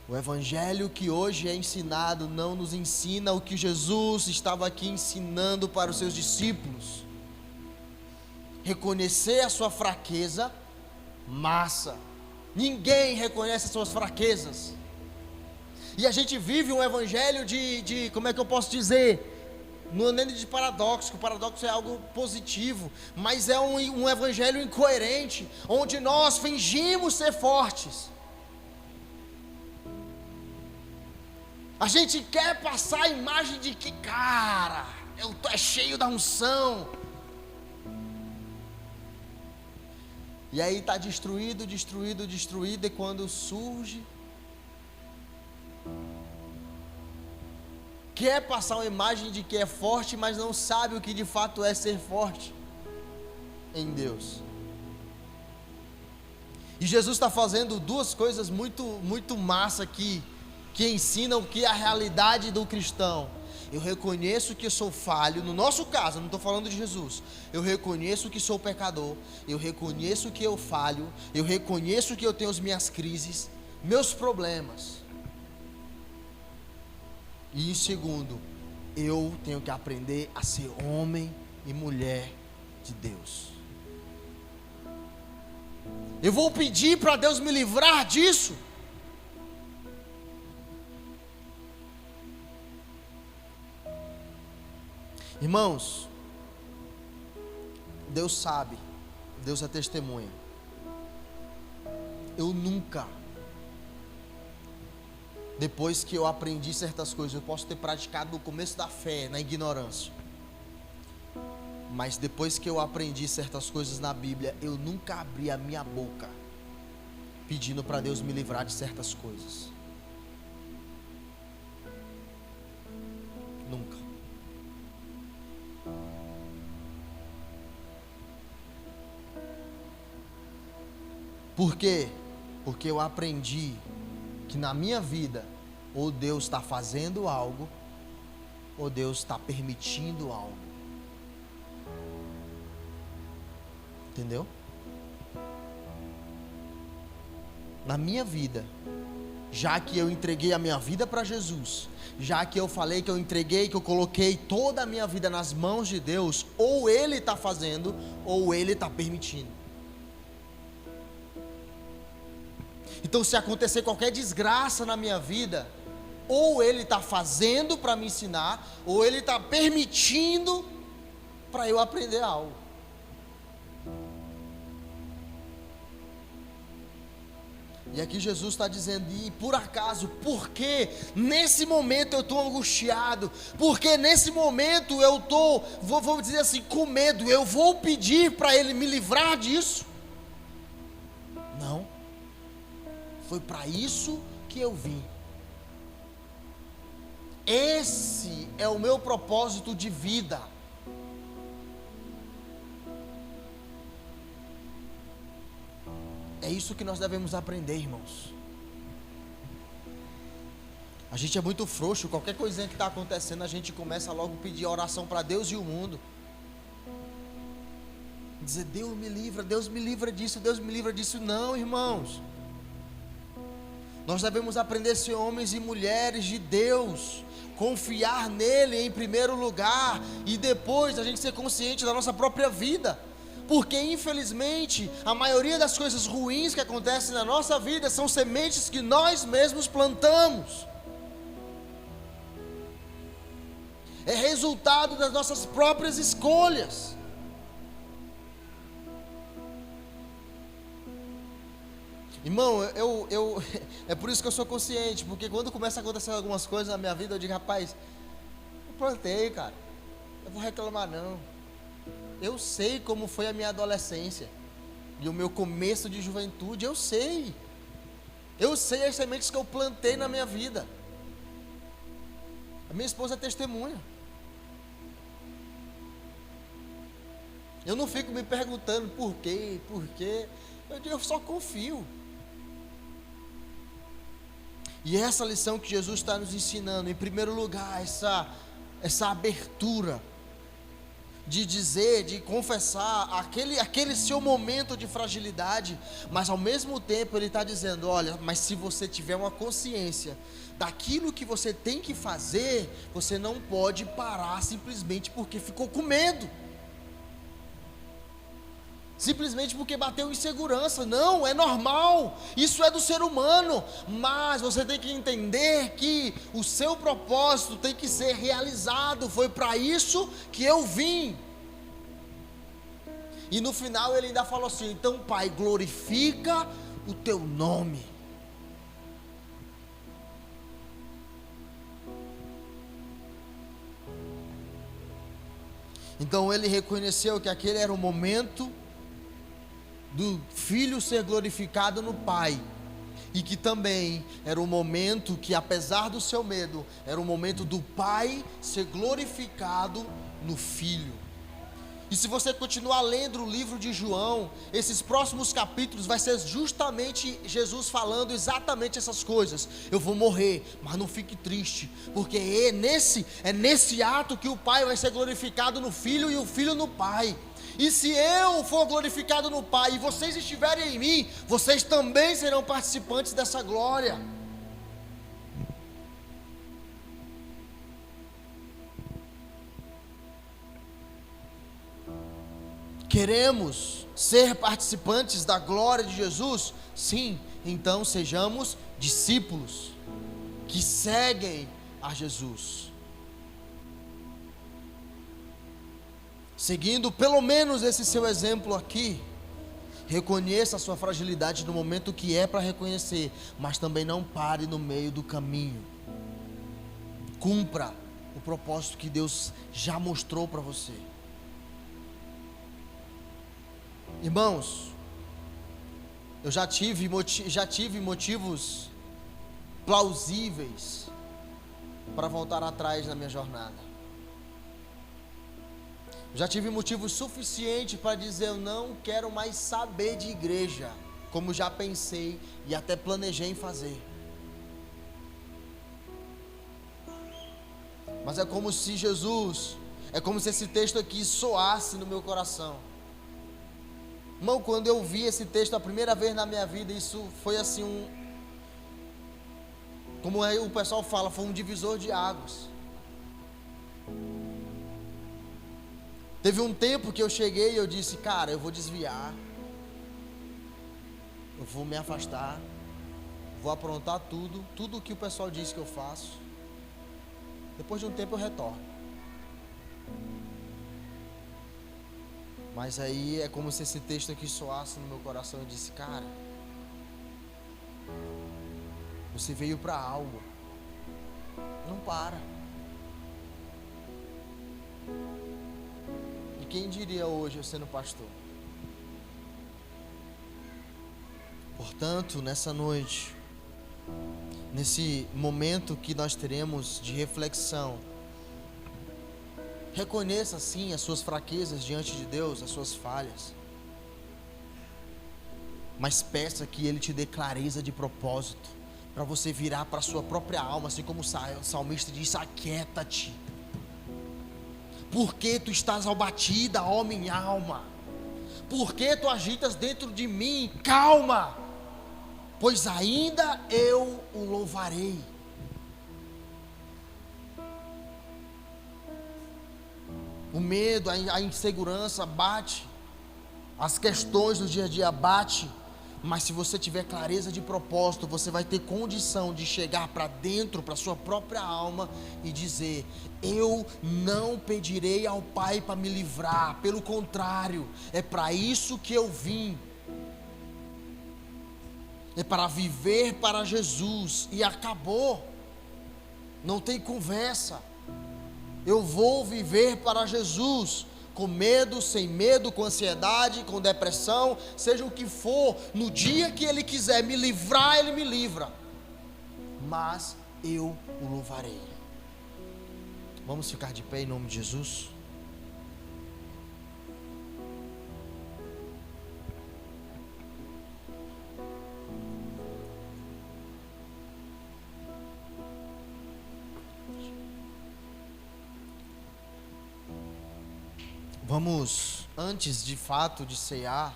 O evangelho que hoje é ensinado não nos ensina o que Jesus estava aqui ensinando para os seus discípulos. Reconhecer a sua fraqueza, massa. Ninguém reconhece as suas fraquezas. E a gente vive um evangelho de como é que eu posso dizer? Não é nem de paradoxo, que o paradoxo é algo positivo, mas é um evangelho incoerente, onde nós fingimos ser fortes. A gente quer passar a imagem de que, cara, eu tô cheio da unção. E aí está destruído, e quando surge, quer passar uma imagem de que é forte, mas não sabe o que de fato é ser forte em Deus. E Jesus está fazendo duas coisas muito massa aqui, que ensinam o que é a realidade do cristão. Eu reconheço que sou falho, no nosso caso, eu não estou falando de Jesus. Eu reconheço que sou pecador, eu reconheço que eu falho, eu reconheço que eu tenho as minhas crises, meus problemas. E em segundo, eu tenho que aprender a ser homem e mulher de Deus. Eu vou pedir para Deus me livrar disso. Irmãos, Deus sabe, Deus é testemunha. Eu nunca, depois que eu aprendi certas coisas, eu posso ter praticado no começo da fé, na ignorância. Mas depois que eu aprendi certas coisas na Bíblia, eu nunca abri a minha boca pedindo para Deus me livrar de certas coisas. Nunca. Por quê? Porque eu aprendi que na minha vida, ou Deus está fazendo algo, ou Deus está permitindo algo. Entendeu? Na minha vida, já que eu entreguei a minha vida para Jesus, já que eu falei que eu entreguei, que eu coloquei toda a minha vida nas mãos de Deus, ou Ele está fazendo, ou Ele está permitindo. Então, se acontecer qualquer desgraça na minha vida, ou Ele está fazendo para me ensinar, ou Ele está permitindo para eu aprender algo. E aqui Jesus está dizendo, e por acaso, porque nesse momento eu estou angustiado, porque nesse momento eu estou, vou dizer assim, com medo, eu vou pedir para Ele me livrar disso? Não. Foi para isso que eu vim. Esse é o meu propósito de vida. É isso que nós devemos aprender, irmãos. A gente é muito frouxo, qualquer coisinha que está acontecendo, a gente começa logo a pedir oração para Deus e o mundo. Dizer, Deus me livra disso, Deus me livra disso. Não, irmãos. Nós devemos aprender a ser homens e mulheres de Deus, confiar nele em primeiro lugar, e depois a gente ser consciente da nossa própria vida. Porque infelizmente a maioria das coisas ruins que acontecem na nossa vida são sementes que nós mesmos plantamos. É resultado das nossas próprias escolhas. Irmão, é por isso que eu sou consciente, porque quando começa a acontecer algumas coisas na minha vida, eu digo, rapaz, eu plantei, cara, eu vou reclamar não. Eu sei como foi a minha adolescência e o meu começo de juventude, eu sei as sementes que eu plantei na minha vida. A minha esposa é testemunha. Eu não fico me perguntando por quê, eu só confio. E essa lição que Jesus está nos ensinando, em primeiro lugar, essa abertura de dizer, de confessar aquele seu momento de fragilidade, mas ao mesmo tempo Ele está dizendo, olha, mas se você tiver uma consciência daquilo que você tem que fazer, você não pode parar simplesmente porque ficou com medo. simplesmente porque bateu insegurança. Não, é normal, isso é do ser humano, mas você tem que entender que o seu propósito tem que ser realizado. Foi para isso que eu vim. E no final ele ainda falou assim: então, Pai, glorifica o teu nome. Então ele reconheceu que aquele era o momento do filho ser glorificado no Pai, e que também era o momento que, apesar do seu medo, era o momento do Pai ser glorificado no Filho. E se você continuar lendo o livro de João, esses próximos capítulos vai ser justamente Jesus falando exatamente essas coisas. Eu vou morrer, mas não fique triste, porque é nesse ato que o Pai vai ser glorificado no Filho e o Filho no Pai. E se eu for glorificado no Pai e vocês estiverem em mim, vocês também serão participantes dessa glória. Queremos ser participantes da glória de Jesus? Sim, então sejamos discípulos que seguem a Jesus, seguindo pelo menos esse seu exemplo aqui. Reconheça a sua fragilidade no momento que é para reconhecer, mas também não pare no meio do caminho. Cumpra o propósito que Deus já mostrou para você. Irmãos, eu já tive motivos plausíveis para voltar atrás na minha jornada. Já tive motivos suficientes para dizer: eu não quero mais saber de igreja, como já pensei e até planejei em fazer. Mas é como se esse texto aqui soasse no meu coração. Irmão, quando eu vi esse texto a primeira vez na minha vida, isso foi assim como o pessoal fala, foi um divisor de águas. Teve um tempo que eu cheguei e eu disse: cara, eu vou desviar, eu vou me afastar, vou aprontar tudo o que o pessoal diz que eu faço. Depois de um tempo eu retorno. Mas aí é como se esse texto aqui soasse no meu coração. Eu disse: cara, você veio para algo, não para. E quem diria hoje eu sendo pastor? Portanto, nessa noite, nesse momento que nós teremos de reflexão, reconheça sim as suas fraquezas diante de Deus, as suas falhas, mas peça que Ele te dê clareza de propósito, para você virar para a sua própria alma, assim como o salmista diz: aquieta-te, porque tu estás abatida, ó minha alma, porque tu agitas dentro de mim, calma, pois ainda eu o louvarei. O medo, a insegurança bate, as questões do dia a dia bate, mas se você tiver clareza de propósito, você vai ter condição de chegar para dentro, para a sua própria alma e dizer: eu não pedirei ao Pai para me livrar, pelo contrário, é para isso que eu vim, é para viver para Jesus, e acabou, não tem conversa. Eu vou viver para Jesus, com medo, sem medo, com ansiedade, com depressão, seja o que for. No dia que Ele quiser me livrar, Ele me livra, mas eu o louvarei. Vamos ficar de pé em nome de Jesus? Vamos, antes de fato de cear,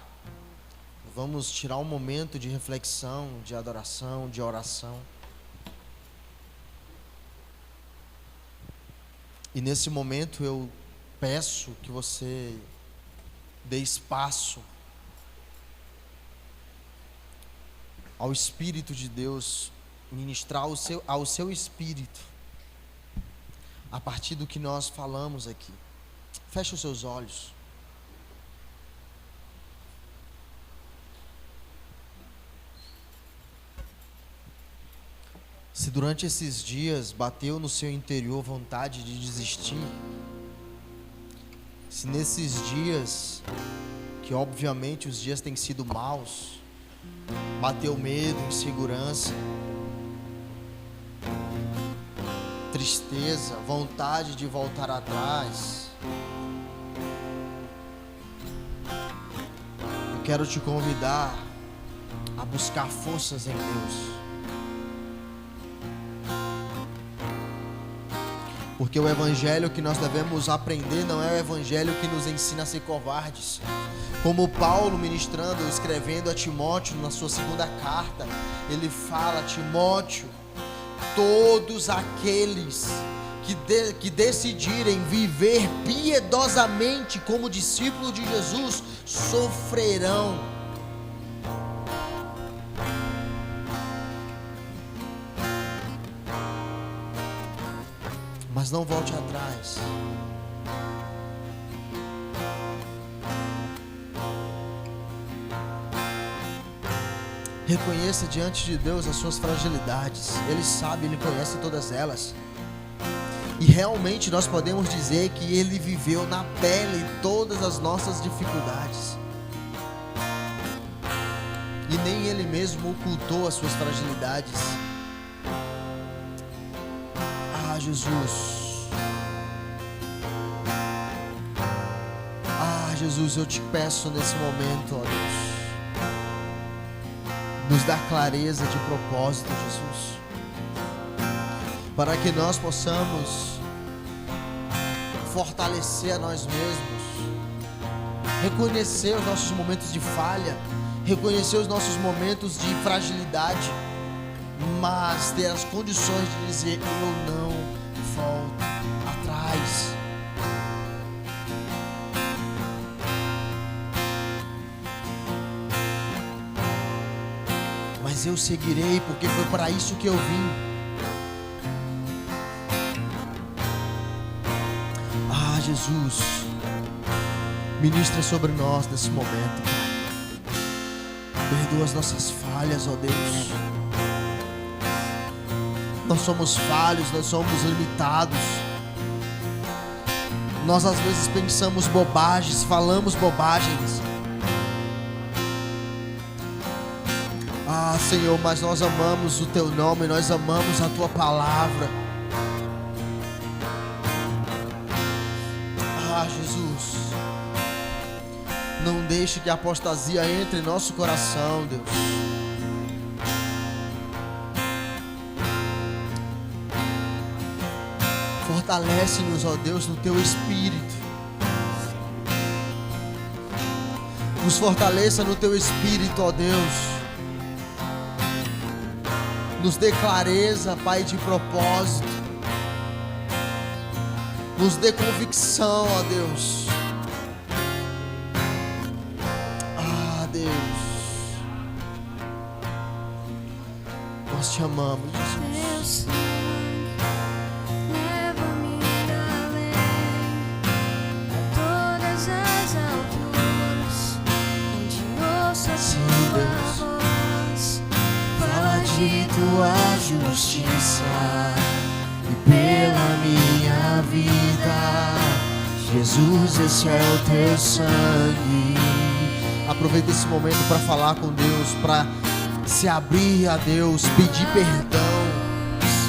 vamos tirar um momento de reflexão, de adoração, de oração. E nesse momento eu peço que você dê espaço ao Espírito de Deus, ministrar ao seu espírito, a partir do que nós falamos aqui. Feche os seus olhos. Se durante esses dias bateu no seu interior vontade de desistir, se nesses dias, que obviamente os dias têm sido maus, bateu medo, insegurança, tristeza, vontade de voltar atrás, eu quero te convidar a buscar forças em Deus. Porque o evangelho que nós devemos aprender não é o evangelho que nos ensina a ser covardes. Como Paulo ministrando, escrevendo a Timóteo na sua segunda carta, ele fala: Timóteo, todos aqueles que decidirem viver piedosamente como discípulos de Jesus sofrerão. Mas não volte atrás. Reconheça diante de Deus as suas fragilidades. Ele sabe, Ele conhece todas elas. E realmente nós podemos dizer que Ele viveu na pele todas as nossas dificuldades. E nem Ele mesmo ocultou as suas fragilidades. Ah, Jesus. Ah, Jesus, eu te peço nesse momento, ó Deus, nos dá clareza de propósito, Jesus, para que nós possamos fortalecer a nós mesmos, reconhecer os nossos momentos de falha, reconhecer os nossos momentos de fragilidade, mas ter as condições de dizer: eu não volto atrás. Mas eu seguirei, porque foi para isso que eu vim. Ah, Jesus, ministra sobre nós nesse momento, Pai. Perdoa as nossas falhas, ó Deus. Nós somos falhos, nós somos limitados. Nós às vezes pensamos bobagens, falamos bobagens. Ah, Senhor, mas nós amamos o Teu nome, nós amamos a Tua palavra. Ah, Jesus, não deixe que a apostasia entre em nosso coração, Deus. Fortalece-nos, ó Deus, no Teu Espírito. Nos fortaleça no Teu Espírito, ó Deus. Nos dê clareza, Pai, de propósito. Nos dê convicção, ó Deus. Ah, Deus, nós te amamos, Jesus. De tua justiça e pela minha vida, Jesus, esse é o teu sangue. Aproveita esse momento para falar com Deus, para se abrir a Deus, pedir perdão,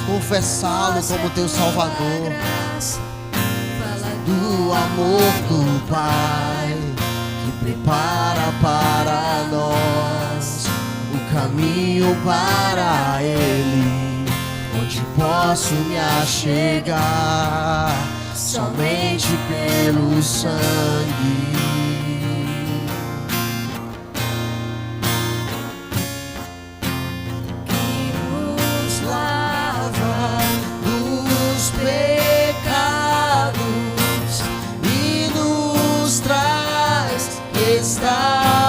confessá-lo como teu Salvador. Fala do amor do Pai que prepara para nós o caminho para Ele, onde posso me achegar somente pelo sangue. Que nos lava dos pecados e nos traz restauração.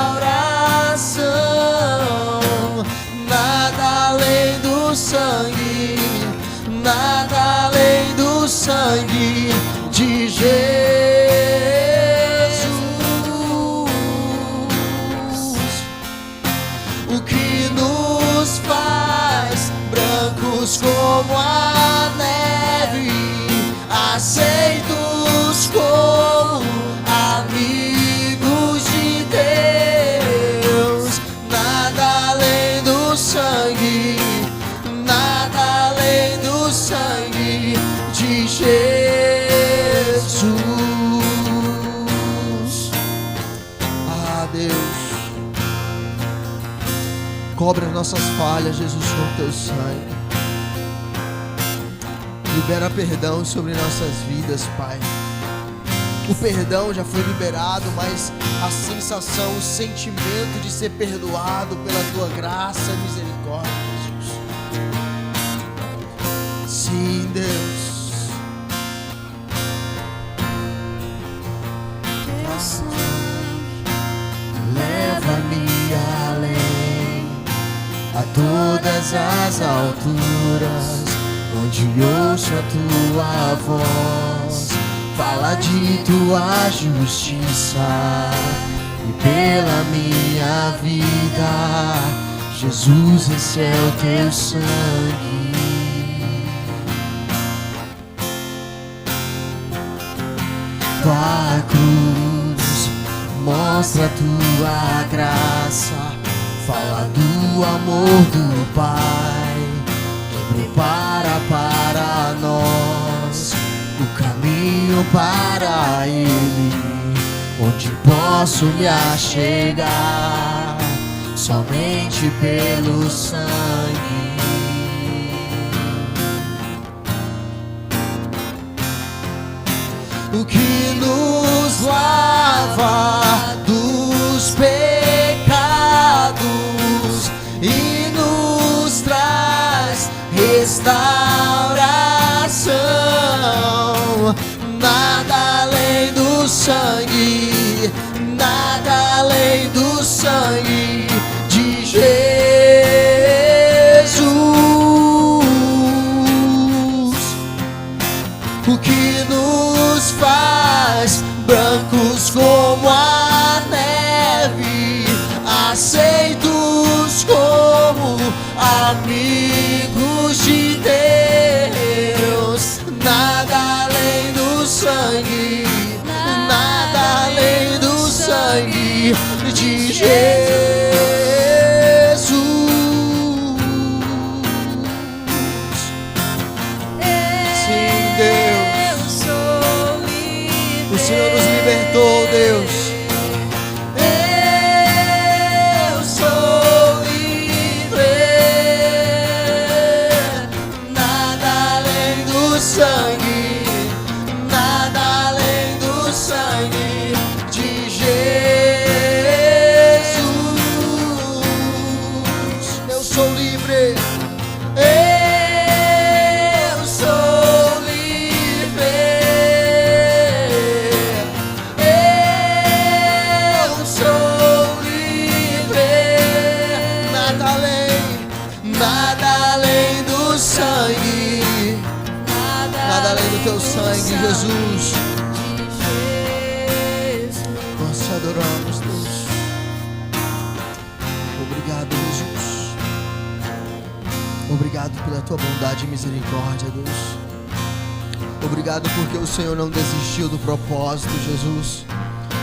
Cobre as nossas falhas, Jesus, com teu sangue. Libera perdão sobre nossas vidas, Pai. O perdão já foi liberado, mas a sensação, o sentimento de ser perdoado pela tua graça e misericórdia, Jesus. Sim, Deus. Teu sangue Leva-me além, a todas as alturas, onde ouço a tua voz. Fala de tua justiça e pela minha vida, Jesus, esse é o teu sangue. Tua cruz mostra a tua graça, fala do amor do Pai, que prepara para nós o caminho para Ele, onde posso me achegar somente pelo sangue. O que nos lava dos pecados e nos traz restauração. Nada além do sangue, nada além do sangue de Jesus. O que nos faz brancos como a neve, aceitos como amigos de Deus. Nada além do sangue, nada além do sangue de Jesus. Sim, Deus, o Senhor nos libertou, Deus. Eu sou livre. Nada além do sangue, nada além do sangue de Jesus. Eu sou livre. Eu sou livre. Eu sou livre. Nada além do sangue, nada além do teu sangue, Jesus. Nós te adoramos, Deus. Obrigado, Jesus. Obrigado pela tua bondade e misericórdia, Deus. Obrigado porque o Senhor não desistiu do propósito, Jesus.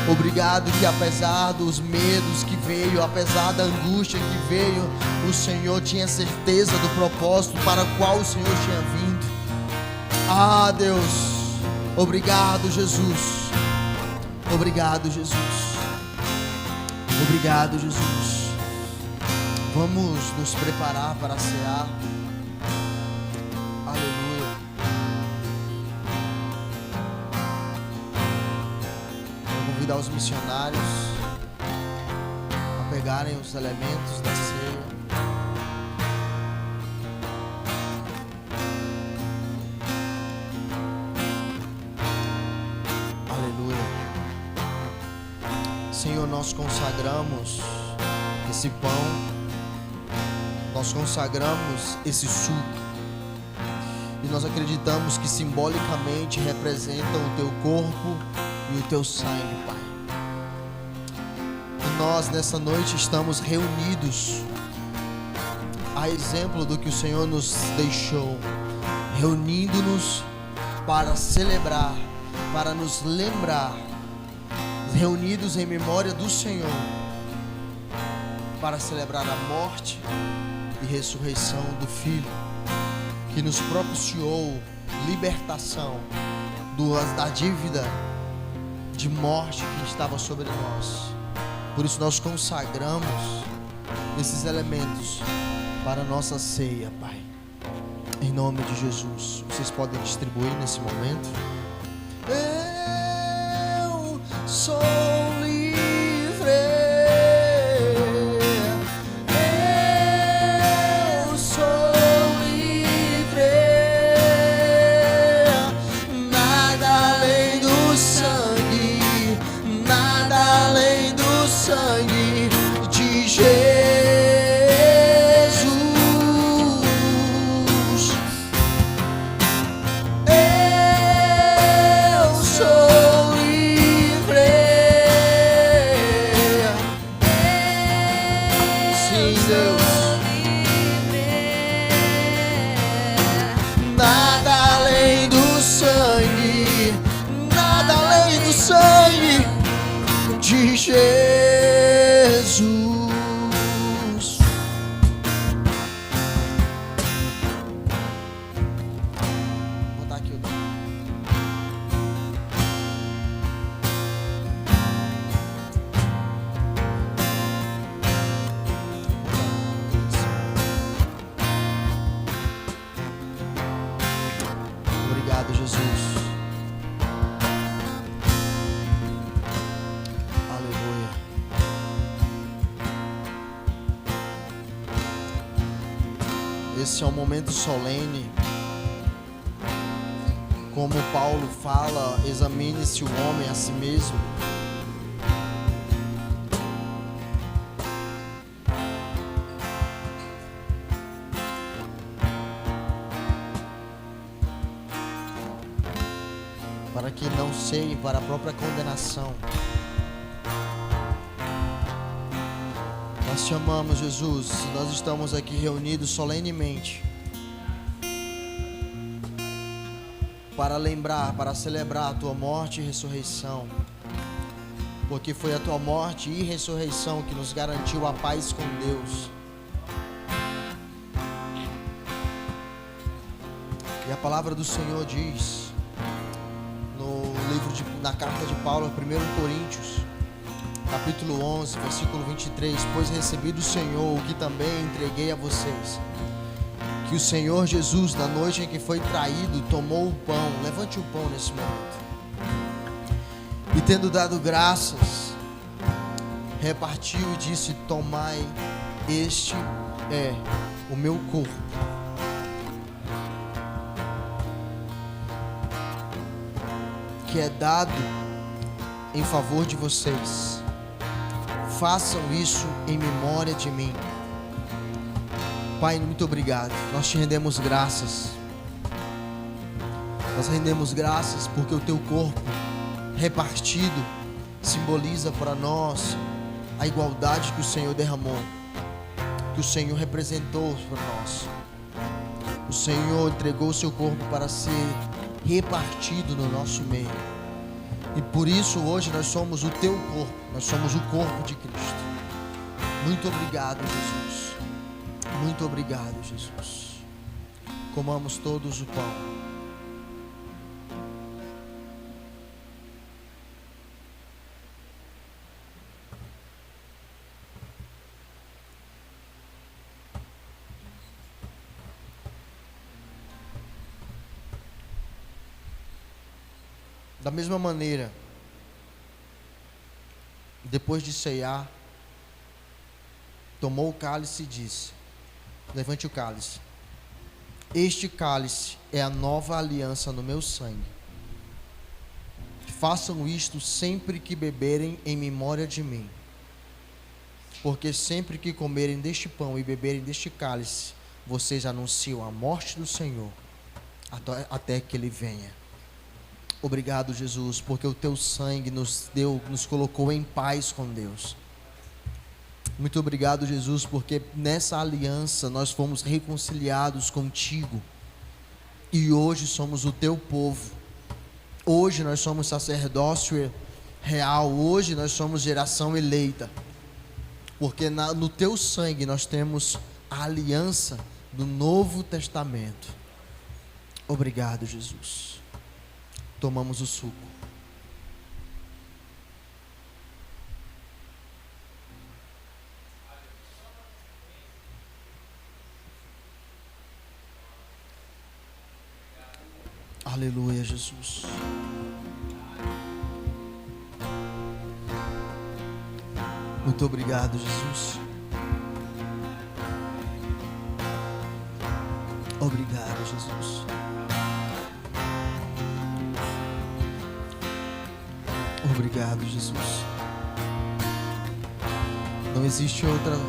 Obrigado que apesar dos medos que veio, apesar da angústia que veio, o Senhor tinha certeza do propósito para o qual o Senhor tinha vindo. Ah, Deus, obrigado, Jesus. Obrigado, Jesus. Obrigado, Jesus. Vamos nos preparar para cear. Aleluia. Vou convidar os missionários a pegarem os elementos da ceia. Senhor, nós consagramos esse pão, nós consagramos esse suco, e nós acreditamos que simbolicamente representam o teu corpo e o teu sangue, Pai. E nós nessa noite estamos reunidos, a exemplo do que o Senhor nos deixou, reunindo-nos para celebrar, para nos lembrar, reunidos em memória do Senhor, para celebrar a morte e ressurreição do Filho, que nos propiciou libertação da dívida de morte que estava sobre nós. Por isso nós consagramos esses elementos para a nossa ceia, Pai. Em nome de Jesus. Vocês podem distribuir nesse momento. Eu sou livre. Eu sou livre. Nada além do sangue, nada além do sangue de Jesus. De Jesus. Vou botar aqui o dedo. Obrigado, Jesus. Esse é um momento solene. Como Paulo fala, examine-se o homem a si mesmo. Para que não seja para a própria condenação. Nós te amamos, Jesus. Nós estamos aqui reunidos solenemente para lembrar, para celebrar a tua morte e ressurreição, porque foi a tua morte e ressurreição que nos garantiu a paz com Deus. E a palavra do Senhor diz na carta de Paulo, 1 Coríntios, capítulo 11, versículo 23, pois recebi do Senhor o que também entreguei a vocês, que o Senhor Jesus, na noite em que foi traído, tomou o pão. Levante o pão nesse momento. E tendo dado graças, repartiu e disse: tomai, este é o meu corpo, que é dado em favor de vocês. Façam isso em memória de mim. Pai, muito obrigado. Nós te rendemos graças. Nós rendemos graças porque o teu corpo repartido simboliza para nós a igualdade que o Senhor derramou, que o Senhor representou para nós. O Senhor entregou o seu corpo para ser repartido no nosso meio. E por isso hoje nós somos o teu corpo, nós somos o corpo de Cristo. Muito obrigado, Jesus. Muito obrigado, Jesus. Comamos todos o pão. Da mesma maneira, depois de ceiar, tomou o cálice e disse: levante o cálice. Este cálice é a nova aliança no meu sangue. Façam isto sempre que beberem em memória de mim. Porque sempre que comerem deste pão e beberem deste cálice, vocês anunciam a morte do Senhor até que Ele venha. Obrigado, Jesus, porque o teu sangue nos colocou em paz com Deus. Muito obrigado, Jesus, porque nessa aliança nós fomos reconciliados contigo. E hoje somos o teu povo. Hoje nós somos sacerdócio real. Hoje nós somos geração eleita. Porque no teu sangue nós temos a aliança do Novo Testamento. Obrigado, Jesus. Tomamos o suco. Aleluia, Jesus. Muito obrigado, Jesus. Obrigado, Jesus. Obrigado, Jesus. Não existe outra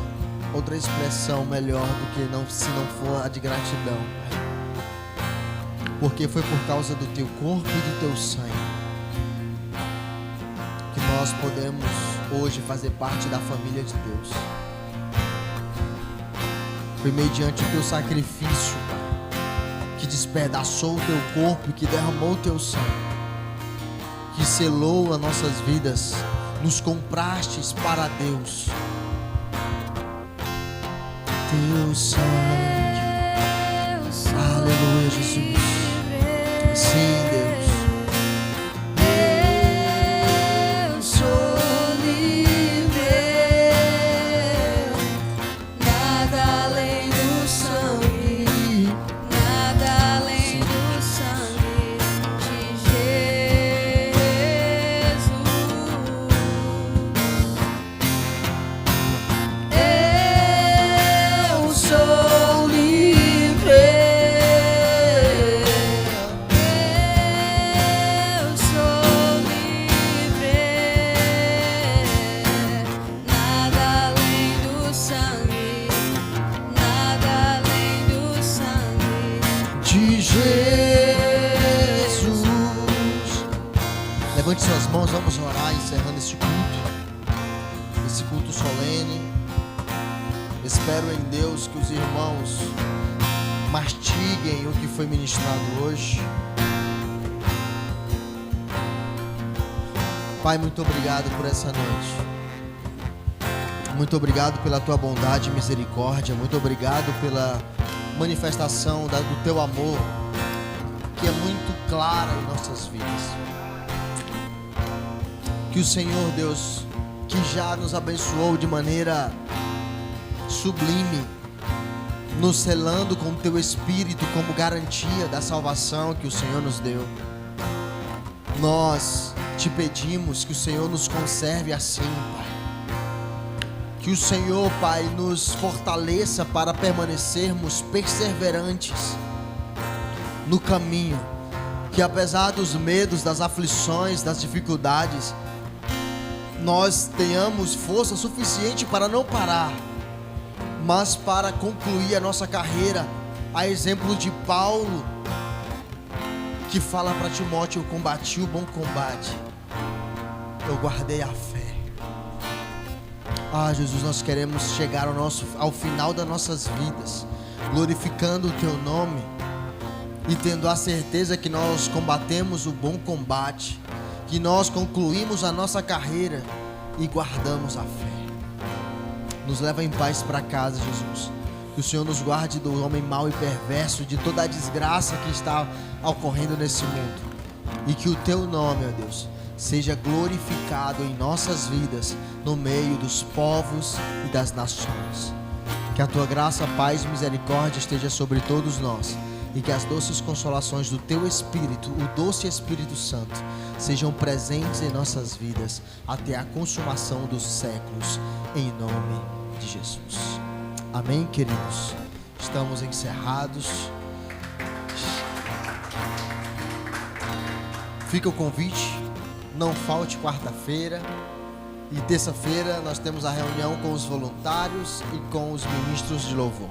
expressão melhor do que se não for a de gratidão, Pai. Porque foi por causa do teu corpo e do teu sangue que nós podemos hoje fazer parte da família de Deus. Foi mediante o teu sacrifício, Pai, que despedaçou o teu corpo e que derramou o teu sangue, que selou as nossas vidas, nos comprastes para Deus. Teu sangue, aleluia, Jesus. Sim, Deus. Eu sou livre, nada além do sangue, nada além do sangue de Jesus. Eu sou livre. Eu sou livre, nada além do sangue, nada além do sangue De Jesus. Levante suas mãos, vamos orar, encerrando esse culto solene. Espero em Deus que os irmãos mastiguem o que foi ministrado hoje. Pai, muito obrigado por essa noite. Muito obrigado pela tua bondade e misericórdia. Muito obrigado pela manifestação do teu amor, que é muito clara em nossas vidas. Que o Senhor, Deus, que já nos abençoou de maneira sublime, nos selando com o teu Espírito como garantia da salvação que o Senhor nos deu, nós te pedimos que o Senhor nos conserve assim, Pai. Que o Senhor, Pai, nos fortaleça para permanecermos perseverantes no caminho. Que apesar dos medos, das aflições, das dificuldades, nós tenhamos força suficiente para não parar, mas para concluir a nossa carreira, a exemplo de Paulo, que fala para Timóteo: eu combati o bom combate, eu guardei a fé. Ah, Jesus, nós queremos chegar ao final das nossas vidas, glorificando o teu nome e tendo a certeza que nós combatemos o bom combate, que nós concluímos a nossa carreira e guardamos a fé. Nos leva em paz para casa, Jesus. Que o Senhor nos guarde do homem mau e perverso, de toda a desgraça que está ocorrendo nesse mundo. E que o teu nome, ó Deus, seja glorificado em nossas vidas, no meio dos povos e das nações. Que a tua graça, paz e misericórdia esteja sobre todos nós. E que as doces consolações do teu Espírito, o doce Espírito Santo, sejam presentes em nossas vidas até a consumação dos séculos, em nome de Jesus. Amém, queridos? Estamos encerrados. Fica o convite, não falte quarta-feira. E terça-feira nós temos a reunião com os voluntários e com os ministros de louvor.